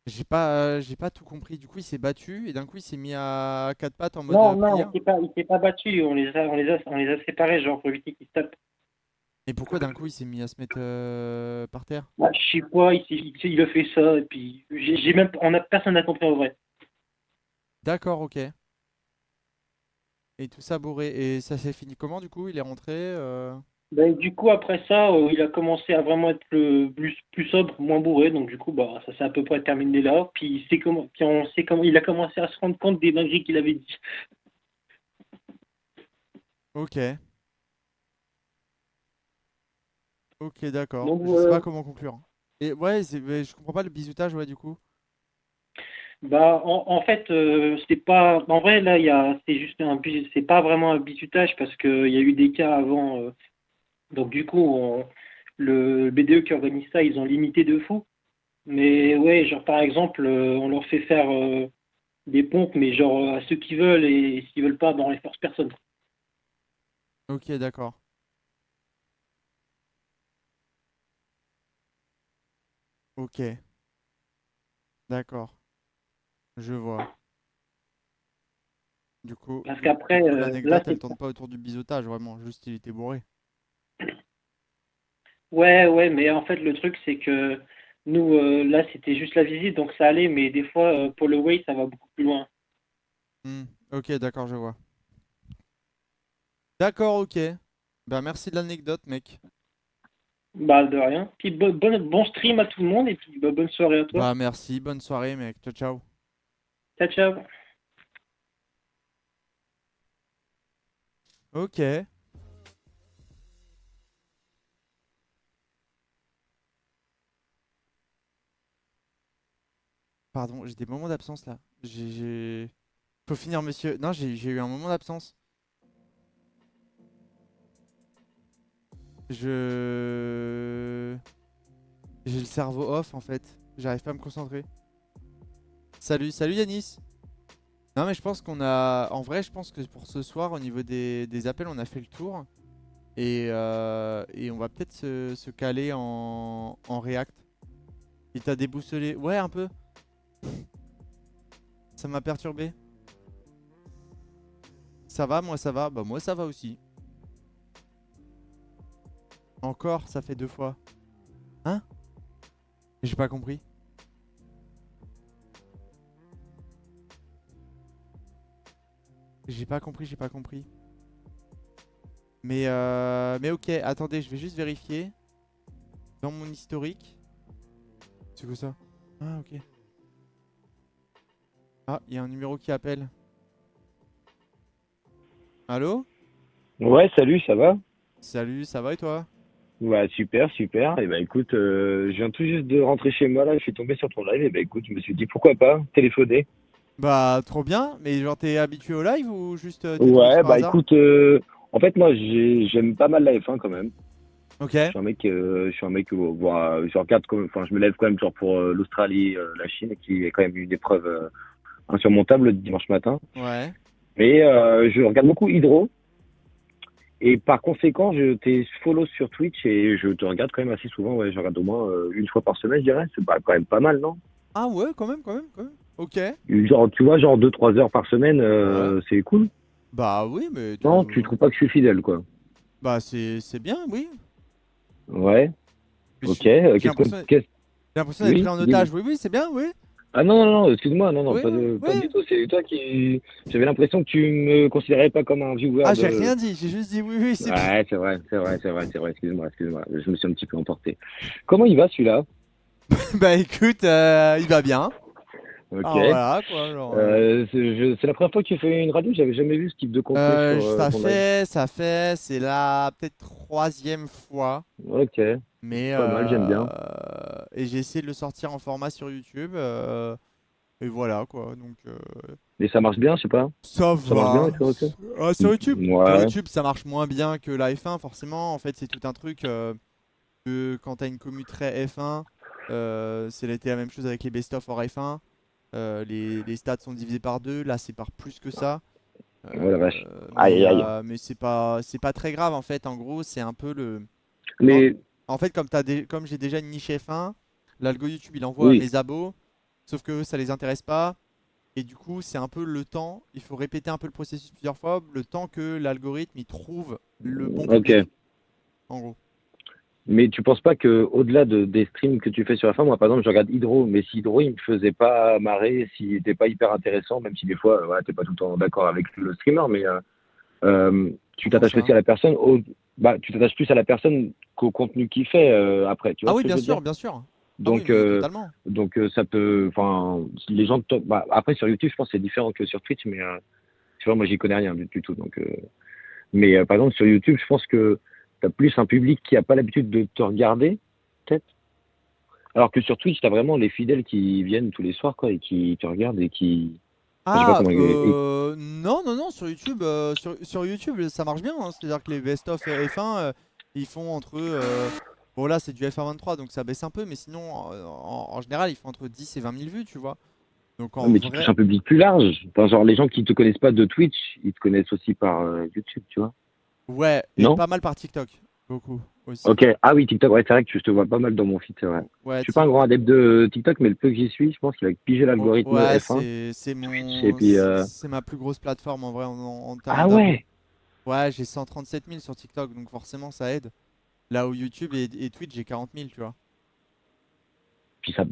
Speaker 1: J'ai pas tout compris. Du coup, il s'est battu et d'un coup, il s'est mis à quatre pattes en mode
Speaker 13: Non, non,
Speaker 1: prière.
Speaker 13: il s'est pas battu, on les a séparés, genre, pour éviter qu'ils se tapent.
Speaker 1: Et pourquoi d'un coup, il s'est mis à se mettre par terre?
Speaker 13: Bah, je sais pas, il a fait ça, et puis personne n'a compris en vrai.
Speaker 1: D'accord, ok. Et tout ça bourré. Et ça s'est fini comment du coup? Il est rentré
Speaker 13: Ben, du coup, après ça, il a commencé à vraiment être plus sobre, moins bourré, donc du coup, bah, ça s'est à peu près terminé là. Puis on sait comment, il a commencé à se rendre compte des dingueries qu'il avait dit.
Speaker 1: Ok. Ok, d'accord.
Speaker 13: Donc,
Speaker 1: Je sais pas comment conclure. Et ouais, mais je comprends pas le bisoutage, ouais, du coup.
Speaker 13: bah, en fait, c'est pas, en vrai, là, c'est juste c'est pas vraiment un bizutage parce qu'il y a eu des cas avant. Donc, du coup, le BDE qui organise ça, ils ont limité de fou. Mais ouais, genre, par exemple, on leur fait faire des pompes, mais genre à ceux qui veulent et s'ils veulent pas, ben, on les force personne.
Speaker 1: Ok, d'accord. Ok, d'accord. Je vois.
Speaker 13: Parce qu'après, là,
Speaker 1: L'anecdote, elle tourne pas autour du biseautage, vraiment. Juste, il était bourré.
Speaker 13: ouais, ouais, mais en fait, le truc, c'est que nous, là, c'était juste la visite, donc ça allait, mais des fois, pour le way, ça va beaucoup plus loin.
Speaker 1: Ok, d'accord, je vois. D'accord, ok. Bah, merci de l'anecdote, mec.
Speaker 13: Bah, de rien. Puis bon stream à tout le monde, et puis bah, bonne soirée à toi.
Speaker 1: Bah, merci. Bonne soirée, mec. Ciao, ciao.
Speaker 13: Ciao, ciao.
Speaker 1: Ok. Pardon, j'ai des moments d'absence là. Faut finir, monsieur. Non, j'ai eu un moment d'absence. Je... J'ai le cerveau off en fait. J'arrive pas à me concentrer. Salut, salut Yanis. Non mais je pense qu'on a... En vrai, je pense que pour ce soir, au niveau des appels, on a fait le tour. Et on va peut-être se caler en React. Il t'a déboussolé. Ouais, un peu. Ça m'a perturbé. Ça va, moi ça va. Bah moi ça va aussi. Encore, ça fait 2 fois. Hein? J'ai pas compris. J'ai pas compris, j'ai pas compris. Mais ok, attendez, je vais juste vérifier. Dans mon historique. C'est quoi ça? Ah, ok. Ah, il y a un numéro qui appelle. Allô?
Speaker 14: Ouais, salut, ça va?
Speaker 1: Salut, ça va et toi?
Speaker 14: Ouais, super, super. Et bah écoute, je viens tout juste de rentrer chez moi là, je suis tombé sur ton live, et bah écoute, je me suis dit pourquoi pas téléphoner.
Speaker 1: Bah, trop bien. Mais genre, t'es habitué au live ou juste t'es tombé dessus
Speaker 14: Ouais,
Speaker 1: par
Speaker 14: bah
Speaker 1: hasard?
Speaker 14: écoute, en fait moi j'aime pas mal la F1 quand même.
Speaker 1: Ok.
Speaker 14: Je suis un mec, voilà, je regarde comme, enfin je me lève quand même genre pour l'Australie, la Chine, qui est quand même une épreuve insurmontable le dimanche matin.
Speaker 1: Ouais.
Speaker 14: Mais je regarde beaucoup Hydro. Et par conséquent, je t'ai follow sur Twitch et je te regarde quand même assez souvent. Ouais, je regarde au moins une fois par semaine, je dirais. C'est quand même pas mal, non?
Speaker 1: Ah ouais, quand même, quand même, quand même. Ok.
Speaker 14: Genre, tu vois, genre 2-3 heures par semaine,
Speaker 1: Ouais.
Speaker 14: c'est cool.
Speaker 1: Bah oui, mais
Speaker 14: Non, tu trouves pas que je suis fidèle, quoi?
Speaker 1: bah c'est bien, oui.
Speaker 14: Ouais.
Speaker 1: Mais
Speaker 14: Ok.
Speaker 1: j'ai l'impression d'être pris
Speaker 14: Oui,
Speaker 1: en
Speaker 14: dis-moi.
Speaker 1: otage. Oui, oui, c'est bien, oui.
Speaker 14: Ah non, non, non, excuse-moi, non, non,
Speaker 1: Oui,
Speaker 14: pas
Speaker 1: oui.
Speaker 14: du tout. C'est toi qui. J'avais l'impression que tu me considérais pas comme un viewer
Speaker 1: Ah, j'ai
Speaker 14: de.
Speaker 1: rien dit, j'ai juste dit oui, oui, c'est bien.
Speaker 14: Ouais, c'est vrai, c'est vrai, c'est vrai, c'est vrai. Excuse-moi, excuse-moi. Je me suis un petit peu emporté. Comment il va celui-là?
Speaker 1: Bah écoute, il va bien.
Speaker 14: Ok.
Speaker 1: Alors voilà, quoi. Genre,
Speaker 14: C'est la première fois que tu fais une radio. J'avais jamais vu ce type de contenu sur ton live.
Speaker 1: c'est la peut-être troisième fois.
Speaker 14: Ok.
Speaker 1: Mais
Speaker 14: Pas mal, j'aime bien.
Speaker 1: et j'ai essayé de le sortir en format sur YouTube. Et voilà, quoi. Donc
Speaker 14: Et ça marche bien, je sais pas.
Speaker 1: ça
Speaker 14: Ça marche bien,
Speaker 1: va.
Speaker 14: tu vois, ok.
Speaker 1: Ah, sur YouTube. Sur
Speaker 14: Ouais.
Speaker 1: YouTube, ça marche moins bien que la F1, forcément. En fait, c'est tout un truc que quand t'as une commu très F1, c'était la même chose avec les best-of hors F1. Les stats sont divisés par deux. Là, c'est par plus que ça.
Speaker 14: Oh la vache. Aïe, aïe.
Speaker 1: Mais c'est pas très grave en fait. En gros, c'est un peu le. En,
Speaker 14: Mais
Speaker 1: en fait, comme j'ai déjà une niche F1, l'algo YouTube il envoie à
Speaker 14: oui.
Speaker 1: mes abos, sauf que eux, ça les intéresse pas. Et du coup, c'est un peu le temps. Il faut répéter un peu le processus plusieurs fois, le temps que l'algorithme il trouve le bon
Speaker 14: Ok.
Speaker 1: public. En gros.
Speaker 14: Mais tu penses pas que au-delà des streams que tu fais sur la fin, moi par exemple, je regarde Hydro, mais si Hydro il me faisait pas marrer, s'il était pas hyper intéressant, même si des fois, ouais, t'es pas tout le temps d'accord avec le streamer, mais tu
Speaker 1: Comment
Speaker 14: t'attaches
Speaker 1: ça?
Speaker 14: aussi à la personne, bah, tu t'attaches plus à la personne qu'au contenu qu'il fait après. Tu
Speaker 1: Ah
Speaker 14: vois ce
Speaker 1: oui,
Speaker 14: que je
Speaker 1: bien
Speaker 14: veux dire?
Speaker 1: sûr, bien sûr. Ah oui,
Speaker 14: Donc,
Speaker 1: mais totalement.
Speaker 14: ça peut, enfin, les gens, bah, après sur YouTube, je pense que c'est différent que sur Twitch, mais tu vois, moi j'y connais rien du tout, donc. Mais par exemple sur YouTube, je pense que t'as plus un public qui a pas l'habitude de te regarder, peut-être. Alors que sur Twitch, t'as vraiment les fidèles qui viennent tous les soirs, quoi, et qui te regardent et qui, enfin, je sais pas
Speaker 1: Ah,
Speaker 14: comment.
Speaker 1: non, non, non, sur YouTube, sur YouTube, ça marche bien, hein. C'est-à-dire que les best-of F1, ils font entre. Bon, là, c'est du F1 23, donc ça baisse un peu, mais sinon, en général, ils font entre 10 et 20 000 vues, tu vois. Donc en
Speaker 14: Mais tu touches
Speaker 1: vrai.
Speaker 14: un public plus large. Enfin, genre les gens qui te connaissent pas de Twitch, ils te connaissent aussi par YouTube, tu vois.
Speaker 1: Ouais, et
Speaker 14: Non?
Speaker 1: pas mal par TikTok. Beaucoup aussi.
Speaker 14: Ok. Ah oui, TikTok, ouais, c'est vrai que je te vois pas mal dans mon feed, c'est vrai. Je
Speaker 1: Ouais,
Speaker 14: suis pas un grand adepte de TikTok, mais le peu que j'y suis, je pense qu'il a pigé l'algorithme
Speaker 1: ouais,
Speaker 14: F1,
Speaker 1: c'est
Speaker 14: Twitch, et
Speaker 1: mon.
Speaker 14: puis.
Speaker 1: C'est ma plus grosse plateforme en vrai en termes
Speaker 14: Ah
Speaker 1: d'abos.
Speaker 14: ouais!
Speaker 1: Ouais, j'ai 137 000 sur TikTok, donc forcément, ça aide. Là où YouTube et Twitch, j'ai 40 000, tu vois.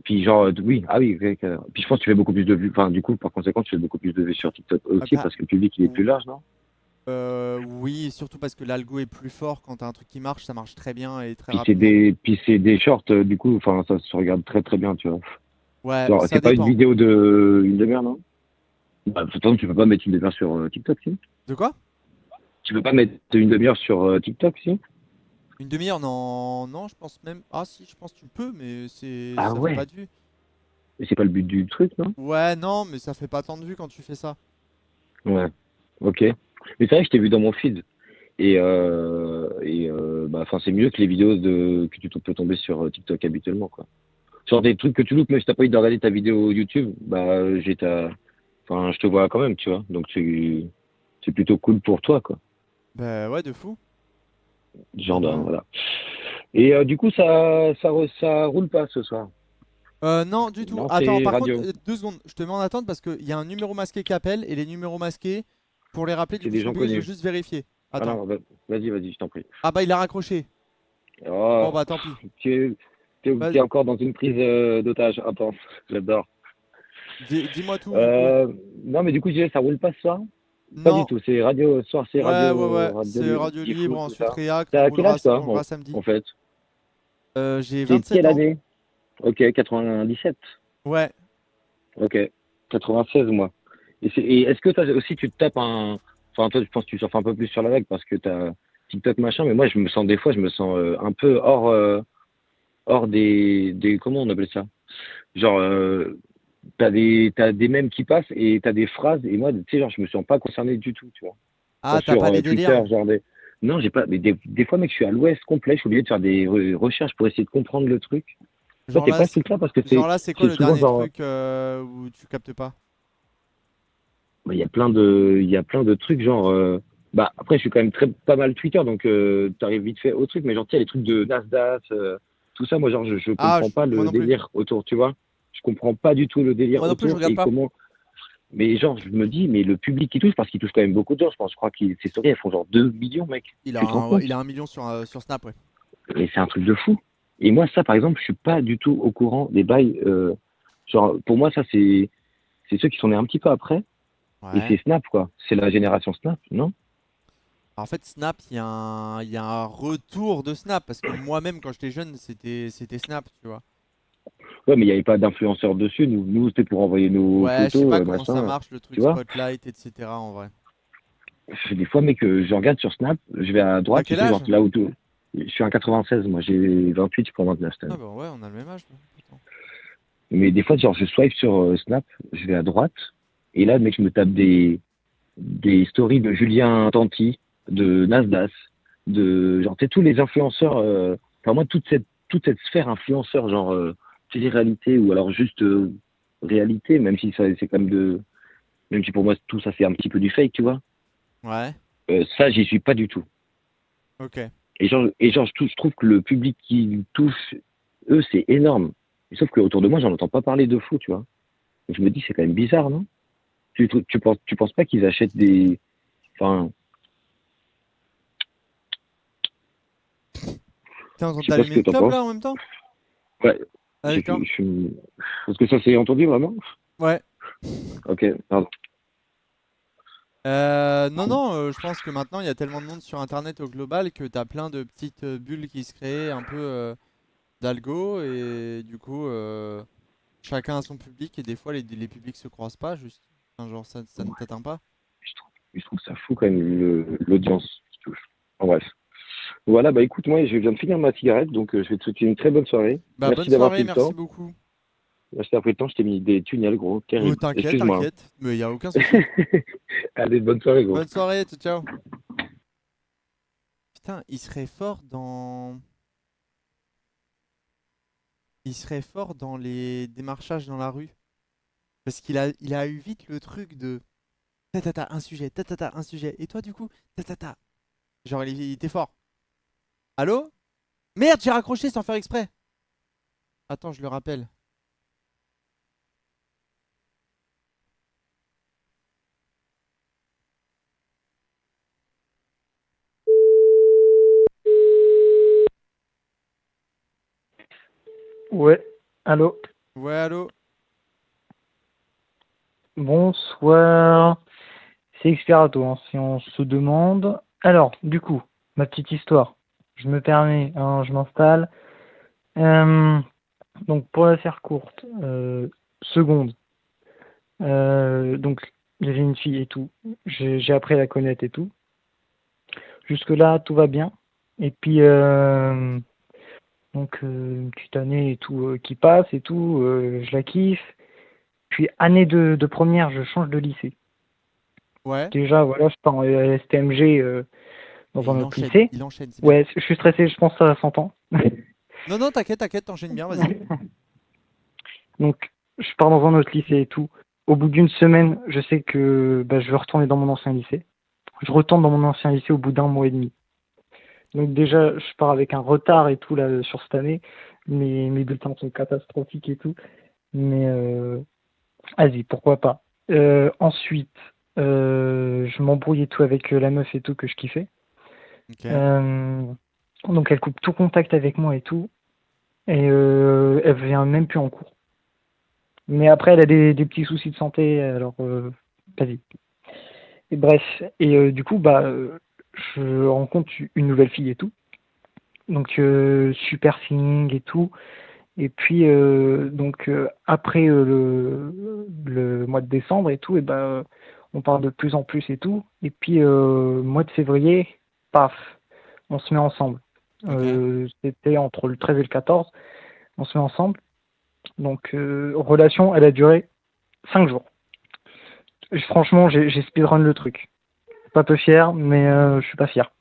Speaker 14: Puis genre, oui, ah oui, ok, ok. Puis je pense que tu fais beaucoup plus de vues, enfin, du coup, par conséquent, tu fais beaucoup plus de vues sur TikTok aussi,
Speaker 1: Bah,
Speaker 14: parce que le public, il est plus large, non?
Speaker 1: oui, surtout parce que l'algo est plus fort. Quand t'as un truc qui marche, ça marche très bien et très
Speaker 14: Puis
Speaker 1: rapidement.
Speaker 14: c'est des shorts, du coup, enfin, ça se regarde très très bien, tu vois.
Speaker 1: Ouais,
Speaker 14: Genre,
Speaker 1: ça
Speaker 14: c'est pas une
Speaker 1: dépend.
Speaker 14: vidéo de une demi-heure, non? Bah, pourtant, tu peux pas mettre une demi-heure sur TikTok, si?
Speaker 1: De quoi?
Speaker 14: Tu peux pas mettre une demi-heure sur TikTok, si?
Speaker 1: Une demi-heure? Non, non, je pense même. Ah si, je pense que tu peux, mais
Speaker 14: Ah
Speaker 1: ça fait pas
Speaker 14: ouais?
Speaker 1: de vue.
Speaker 14: Et c'est pas le but du truc, non?
Speaker 1: Ouais, non, mais ça fait pas tant de vues quand tu fais ça.
Speaker 14: Ouais, ok. Mais c'est vrai que je t'ai vu dans mon feed. Bah, enfin, c'est mieux que les vidéos que tu peux tomber sur TikTok habituellement, quoi. Sur des trucs que tu loupes, même si t'as pas envie de regarder ta vidéo YouTube, bah, enfin, je te vois quand même, tu vois. Donc, c'est plutôt cool pour toi, quoi.
Speaker 1: Bah ouais, de fou.
Speaker 14: Genre,
Speaker 1: Ouais.
Speaker 14: voilà. Et du coup, ça roule pas ce soir.
Speaker 1: Non, du tout.
Speaker 14: Non,
Speaker 1: Attends,
Speaker 14: c'est
Speaker 1: par contre,
Speaker 14: radio.
Speaker 1: 2 secondes. Je te mets en attente parce qu'il y a un numéro masqué qui appelle et les numéros masqués, pour les rappeler, du
Speaker 14: C'est
Speaker 1: coup,
Speaker 14: des
Speaker 1: sont
Speaker 14: gens
Speaker 1: obligés. Je veux
Speaker 14: connus.
Speaker 1: juste vérifier.
Speaker 14: Ah
Speaker 1: Attends.
Speaker 14: non, vas-y, vas-y, je t'en prie.
Speaker 1: Ah bah, il a raccroché.
Speaker 14: Oh,
Speaker 1: Bon bah, tant pis.
Speaker 14: t'es encore dans une prise d'otage intense. J'adore.
Speaker 1: Dis-moi tout, du coup.
Speaker 14: Non, mais du coup, je disais, ça roule pas ce soir? Pas du
Speaker 1: Non.
Speaker 14: tout. C'est radio, ce soir, c'est
Speaker 1: Ouais, ouais, ouais.
Speaker 14: radio
Speaker 1: C'est radio libre,
Speaker 14: diffoul, tout
Speaker 1: ensuite
Speaker 14: ça.
Speaker 1: React.
Speaker 14: T'as quel âge,
Speaker 1: Ça
Speaker 14: toi,
Speaker 1: roulera samedi.
Speaker 14: en fait?
Speaker 1: J'ai
Speaker 14: T'es de
Speaker 1: 27
Speaker 14: quelle
Speaker 1: ans.
Speaker 14: année? Ok, 97.
Speaker 1: Ouais.
Speaker 14: Ok, 96, moi. Et est-ce que toi aussi, tu te tapes enfin, toi, je pense que tu surfes un peu plus sur la vague parce que TikTok machin, mais moi je me sens des fois, je me sens un peu hors des comment on appelle ça? Genre t'as des mèmes qui passent et t'as des phrases et moi tu sais genre je me sens pas concerné du tout, tu vois.
Speaker 1: Ah,
Speaker 14: Genre
Speaker 1: t'as
Speaker 14: sur
Speaker 1: pas les
Speaker 14: Twitter,
Speaker 1: délires.
Speaker 14: genre non, j'ai pas mais des fois mec, je suis à l'ouest complet, je suis obligé de faire des recherches pour essayer de comprendre le truc. Toi,
Speaker 1: Genre
Speaker 14: t'es
Speaker 1: là,
Speaker 14: pas tout le temps parce que
Speaker 1: genre là, c'est quoi
Speaker 14: c'est
Speaker 1: le
Speaker 14: souvent
Speaker 1: dernier
Speaker 14: genre
Speaker 1: truc où tu captes pas?
Speaker 14: bah, il y a plein de trucs genre bah après je suis quand même pas mal Twitter donc t'arrives vite fait au truc mais genre tu sais les trucs de Nasdaq tout ça moi genre je
Speaker 1: Ah,
Speaker 14: comprends pas
Speaker 1: moi
Speaker 14: le
Speaker 1: non plus.
Speaker 14: délire autour tu vois je comprends pas du tout le délire
Speaker 1: Moi non plus, je
Speaker 14: autour
Speaker 1: regarde
Speaker 14: et
Speaker 1: pas.
Speaker 14: comment mais genre je me dis mais le public qui touche parce qu'il touche quand même beaucoup de gens je pense je crois que ces stories elles font genre 2 millions mec tu te rends
Speaker 1: Ouais,
Speaker 14: compte
Speaker 1: il a 1 million sur Snap, ouais.
Speaker 14: mais c'est un truc de fou et moi ça par exemple je suis pas du tout au courant des bails genre pour moi ça c'est ceux qui sont nés un petit peu après et
Speaker 1: Ouais.
Speaker 14: c'est Snap quoi c'est la génération Snap non.
Speaker 1: En fait, Snap, il y a un retour de Snap. Parce que moi-même, quand j'étais jeune, c'était Snap, tu vois.
Speaker 14: Ouais, mais il n'y avait pas d'influenceurs dessus. Nous c'était pour envoyer nos
Speaker 1: Ouais, je sais pas
Speaker 14: photos,
Speaker 1: comment ça
Speaker 14: machin.
Speaker 1: marche, le
Speaker 14: Tu
Speaker 1: truc
Speaker 14: vois?
Speaker 1: Spotlight, etc. en vrai.
Speaker 14: Des fois, mec, je regarde sur Snap, je vais à
Speaker 1: T'as
Speaker 14: droite, tu
Speaker 1: quel
Speaker 14: sais, genre
Speaker 1: âge?
Speaker 14: là où tout. Je suis un 96, moi, j'ai 28, je prends 29 cette
Speaker 1: Ah
Speaker 14: année.
Speaker 1: bah ouais, on a le même âge. Putain.
Speaker 14: Mais des fois, genre, je swipe sur Snap, je vais à droite, et là, mec, je me tape des stories de Julien Tanti, de Nasdaq, genre, tu sais, tous les influenceurs, enfin, moi, toute cette sphère influenceur, genre, télé-réalité, ou alors juste réalité, même si ça, c'est quand même même si pour moi, tout ça, c'est un petit peu du fake, tu vois.
Speaker 1: Ouais,
Speaker 14: Ça, j'y suis pas du tout.
Speaker 1: ok.
Speaker 14: Et genre je trouve que le public qui touche, eux, c'est énorme. Et sauf que autour de moi, j'en entends pas parler de fou, tu vois. Et je me dis, c'est quand même bizarre, non? Tu penses pas qu'ils achètent des. Enfin,
Speaker 1: T'es en train
Speaker 14: je sais pas ce
Speaker 1: d'allumer
Speaker 14: que
Speaker 1: une
Speaker 14: t'en
Speaker 1: clope
Speaker 14: penses.
Speaker 1: là en même temps?
Speaker 14: Ouais,
Speaker 1: Ah d'accord.
Speaker 14: je suis. Parce que ça s'est entendu vraiment?
Speaker 1: Ouais.
Speaker 14: Ok, pardon.
Speaker 1: Non, non, je pense que maintenant il y a tellement de monde sur internet au global que t'as plein de petites bulles qui se créent un peu d'algo et du coup chacun a son public et des fois les publics se croisent pas juste. Enfin, genre ça ne t'atteint pas.
Speaker 14: Je trouve ça fou quand même l'audience qui touche. En bref. Voilà, bah écoute, moi, je viens de finir ma cigarette, donc je vais te souhaiter une très bonne soirée.
Speaker 1: Bah bonne
Speaker 14: Merci d'avoir
Speaker 1: soirée,
Speaker 14: pris le
Speaker 1: merci
Speaker 14: temps.
Speaker 1: beaucoup.
Speaker 14: Merci d'avoir pris le temps, je t'ai mis des tunnels, gros,
Speaker 1: Oh,
Speaker 14: terrible.
Speaker 1: t'inquiète,
Speaker 14: Excuse-moi. Hein.
Speaker 1: t'inquiète, mais y a aucun souci.
Speaker 14: Allez, bonne soirée, gros.
Speaker 1: Bonne soirée, ciao ciao. Putain, il serait fort dans... Il serait fort dans les démarchages dans la rue. Parce il a eu vite le truc de... Ta, un sujet, un sujet. Et toi du coup, ta. Genre il était fort. Allô? Merde, j'ai raccroché sans faire exprès. Attends, je le rappelle.
Speaker 15: Ouais, allô,
Speaker 1: Ouais, allô?
Speaker 15: bonsoir. C'est Expirato, hein, si on se demande. Alors, du coup, ma petite histoire. Je me permets, hein, je m'installe. Euh, donc, pour la faire courte, seconde. Donc, j'ai une fille et tout. J'ai appris à la connaître et tout. Jusque-là, tout va bien. Et puis, donc, une petite année et tout qui passe et tout. Je la kiffe. Puis, année de première, je change de lycée.
Speaker 1: Ouais.
Speaker 15: Déjà, voilà, je pars en STMG dans
Speaker 1: Et
Speaker 15: un autre lycée.
Speaker 1: il enchaîne, c'est bien.
Speaker 15: Ouais, je suis stressé, je pense que ça s'entend.
Speaker 1: Non, non, t'inquiète, t'enchaînes bien, vas-y.
Speaker 15: Donc, je pars dans un autre lycée et tout. Au bout d'une semaine, je sais que bah, je vais retourner dans mon ancien lycée. Je retourne dans mon ancien lycée au bout d'un mois et demi. Donc déjà, je pars avec un retard et tout là sur cette année. Mes bulletins sont catastrophiques et tout. Mais vas-y, pourquoi pas. Ensuite, je m'embrouille et tout avec la meuf et tout que je kiffais.
Speaker 1: Ok.
Speaker 15: Donc elle coupe tout contact avec moi et tout. Et elle vient même plus en cours. Mais après, elle a des petits soucis de santé, alors vas-y. Et bref, et du coup, bah, je rencontre une nouvelle fille et tout. Donc super feeling et tout. Et puis donc après le mois de décembre et tout, et ben on parle de plus en plus et tout. Et puis mois de février, paf, on se met ensemble. C'était entre le 13 et le 14, on se met ensemble. Donc, relation, elle a duré 5 jours. Franchement, j'ai speedrun le truc. Pas peu fier, mais je suis pas fier.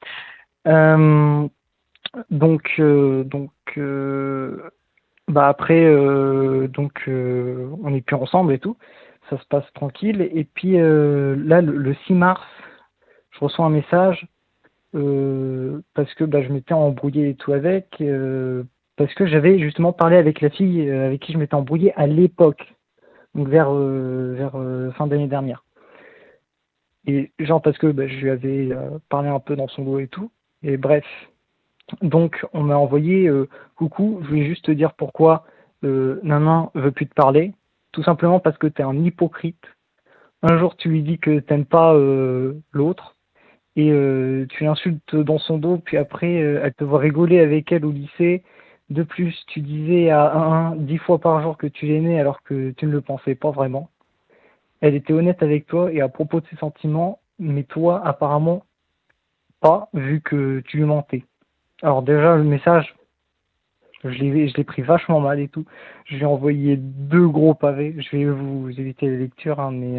Speaker 15: Bah après, on n'est plus ensemble et tout. Ça se passe tranquille. Et puis là, le 6 mars, je reçois un message parce que bah, je m'étais embrouillé et tout avec. Parce que j'avais justement parlé avec la fille avec qui je m'étais embrouillé à l'époque. Donc vers fin d'année dernière. Et genre parce que bah, je lui avais parlé un peu dans son dos et tout. Et bref. Donc on m'a envoyé coucou, je voulais juste te dire pourquoi Nanan veut plus te parler. Tout simplement parce que t'es un hypocrite. Un jour tu lui dis que t'aimes pas l'autre et tu l'insultes dans son dos, puis après elle te voit rigoler avec elle au lycée. De plus, tu disais à 10 fois par jour que tu l'aimais alors que tu ne le pensais pas vraiment. Elle était honnête avec toi et à propos de ses sentiments, mais toi apparemment pas, vu que tu lui mentais. Alors déjà, le message, je l'ai pris vachement mal et tout. Je lui ai envoyé 2 gros pavés. Je vais vous éviter la lecture, hein, mais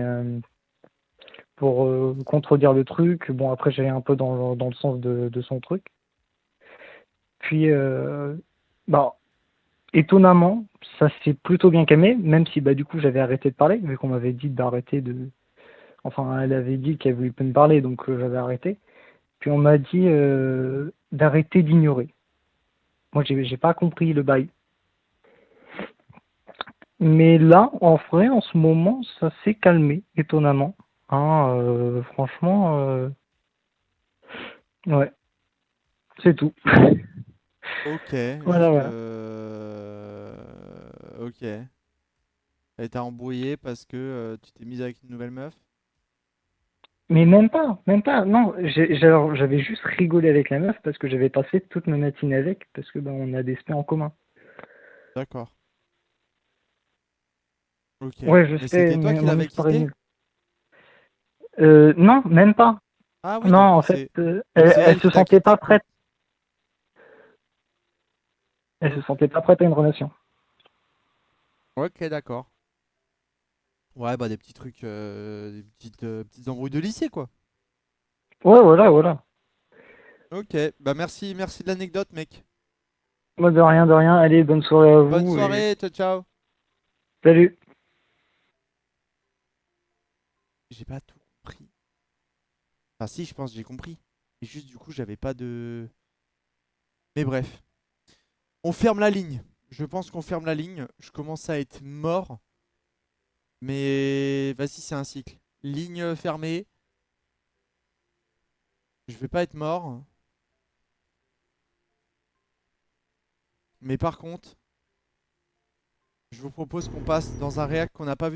Speaker 15: pour contredire le truc. Bon, après, j'allais un peu dans le sens de son truc. Puis, bah, étonnamment, ça s'est plutôt bien calmé, même si bah, du coup, j'avais arrêté de parler, vu qu'on m'avait dit d'arrêter de... Enfin, elle avait dit qu'elle voulait pas me parler, donc j'avais arrêté. Puis on m'a dit d'arrêter d'ignorer. Moi, j'ai pas compris le bail. Mais là, en vrai, en ce moment, ça s'est calmé, étonnamment. Hein, franchement, ouais, c'est tout.
Speaker 1: Ok,
Speaker 15: Voilà, voilà.
Speaker 1: Ok. Elle t'a embrouillé parce que tu t'es mise avec une nouvelle meuf?
Speaker 15: Mais même pas, même pas. Non, alors, j'avais juste rigolé avec la meuf parce que j'avais passé toute ma matinée avec, parce que ben, on a des spé en commun.
Speaker 1: D'accord. Ok.
Speaker 15: Ouais, je
Speaker 1: Mais
Speaker 15: sais,
Speaker 1: c'était toi
Speaker 15: mais
Speaker 1: qui
Speaker 15: mon
Speaker 1: l'avais
Speaker 15: histoire est
Speaker 1: quitté?
Speaker 15: nulle. Non, même pas.
Speaker 1: Ah oui,
Speaker 15: Non,
Speaker 1: donc
Speaker 15: en fait,
Speaker 1: donc c'est
Speaker 15: elle
Speaker 1: elle
Speaker 15: se
Speaker 1: qui t'a
Speaker 15: sentait
Speaker 1: quitté,
Speaker 15: pas
Speaker 1: quoi.
Speaker 15: prête. Elle se sentait pas prête à une relation.
Speaker 1: Ok, d'accord. Ouais, bah des petits trucs, des petites embrouilles de lycée, quoi.
Speaker 15: Ouais, voilà, voilà.
Speaker 1: Ok, bah merci de l'anecdote, mec.
Speaker 15: Moi, de rien, de rien. Allez, bonne soirée à
Speaker 1: Bonne
Speaker 15: vous et
Speaker 1: soirée, ciao, ciao.
Speaker 15: salut.
Speaker 1: J'ai pas tout compris. Enfin, si, je pense que j'ai compris. Et juste, du coup, j'avais pas de. Mais bref. On ferme la ligne. Je pense qu'on ferme la ligne. Je commence à être mort. Mais vas-y, c'est un cycle. Ligne fermée. Je vais pas être mort. Mais par contre, je vous propose qu'on passe dans un réact qu'on n'a pas vu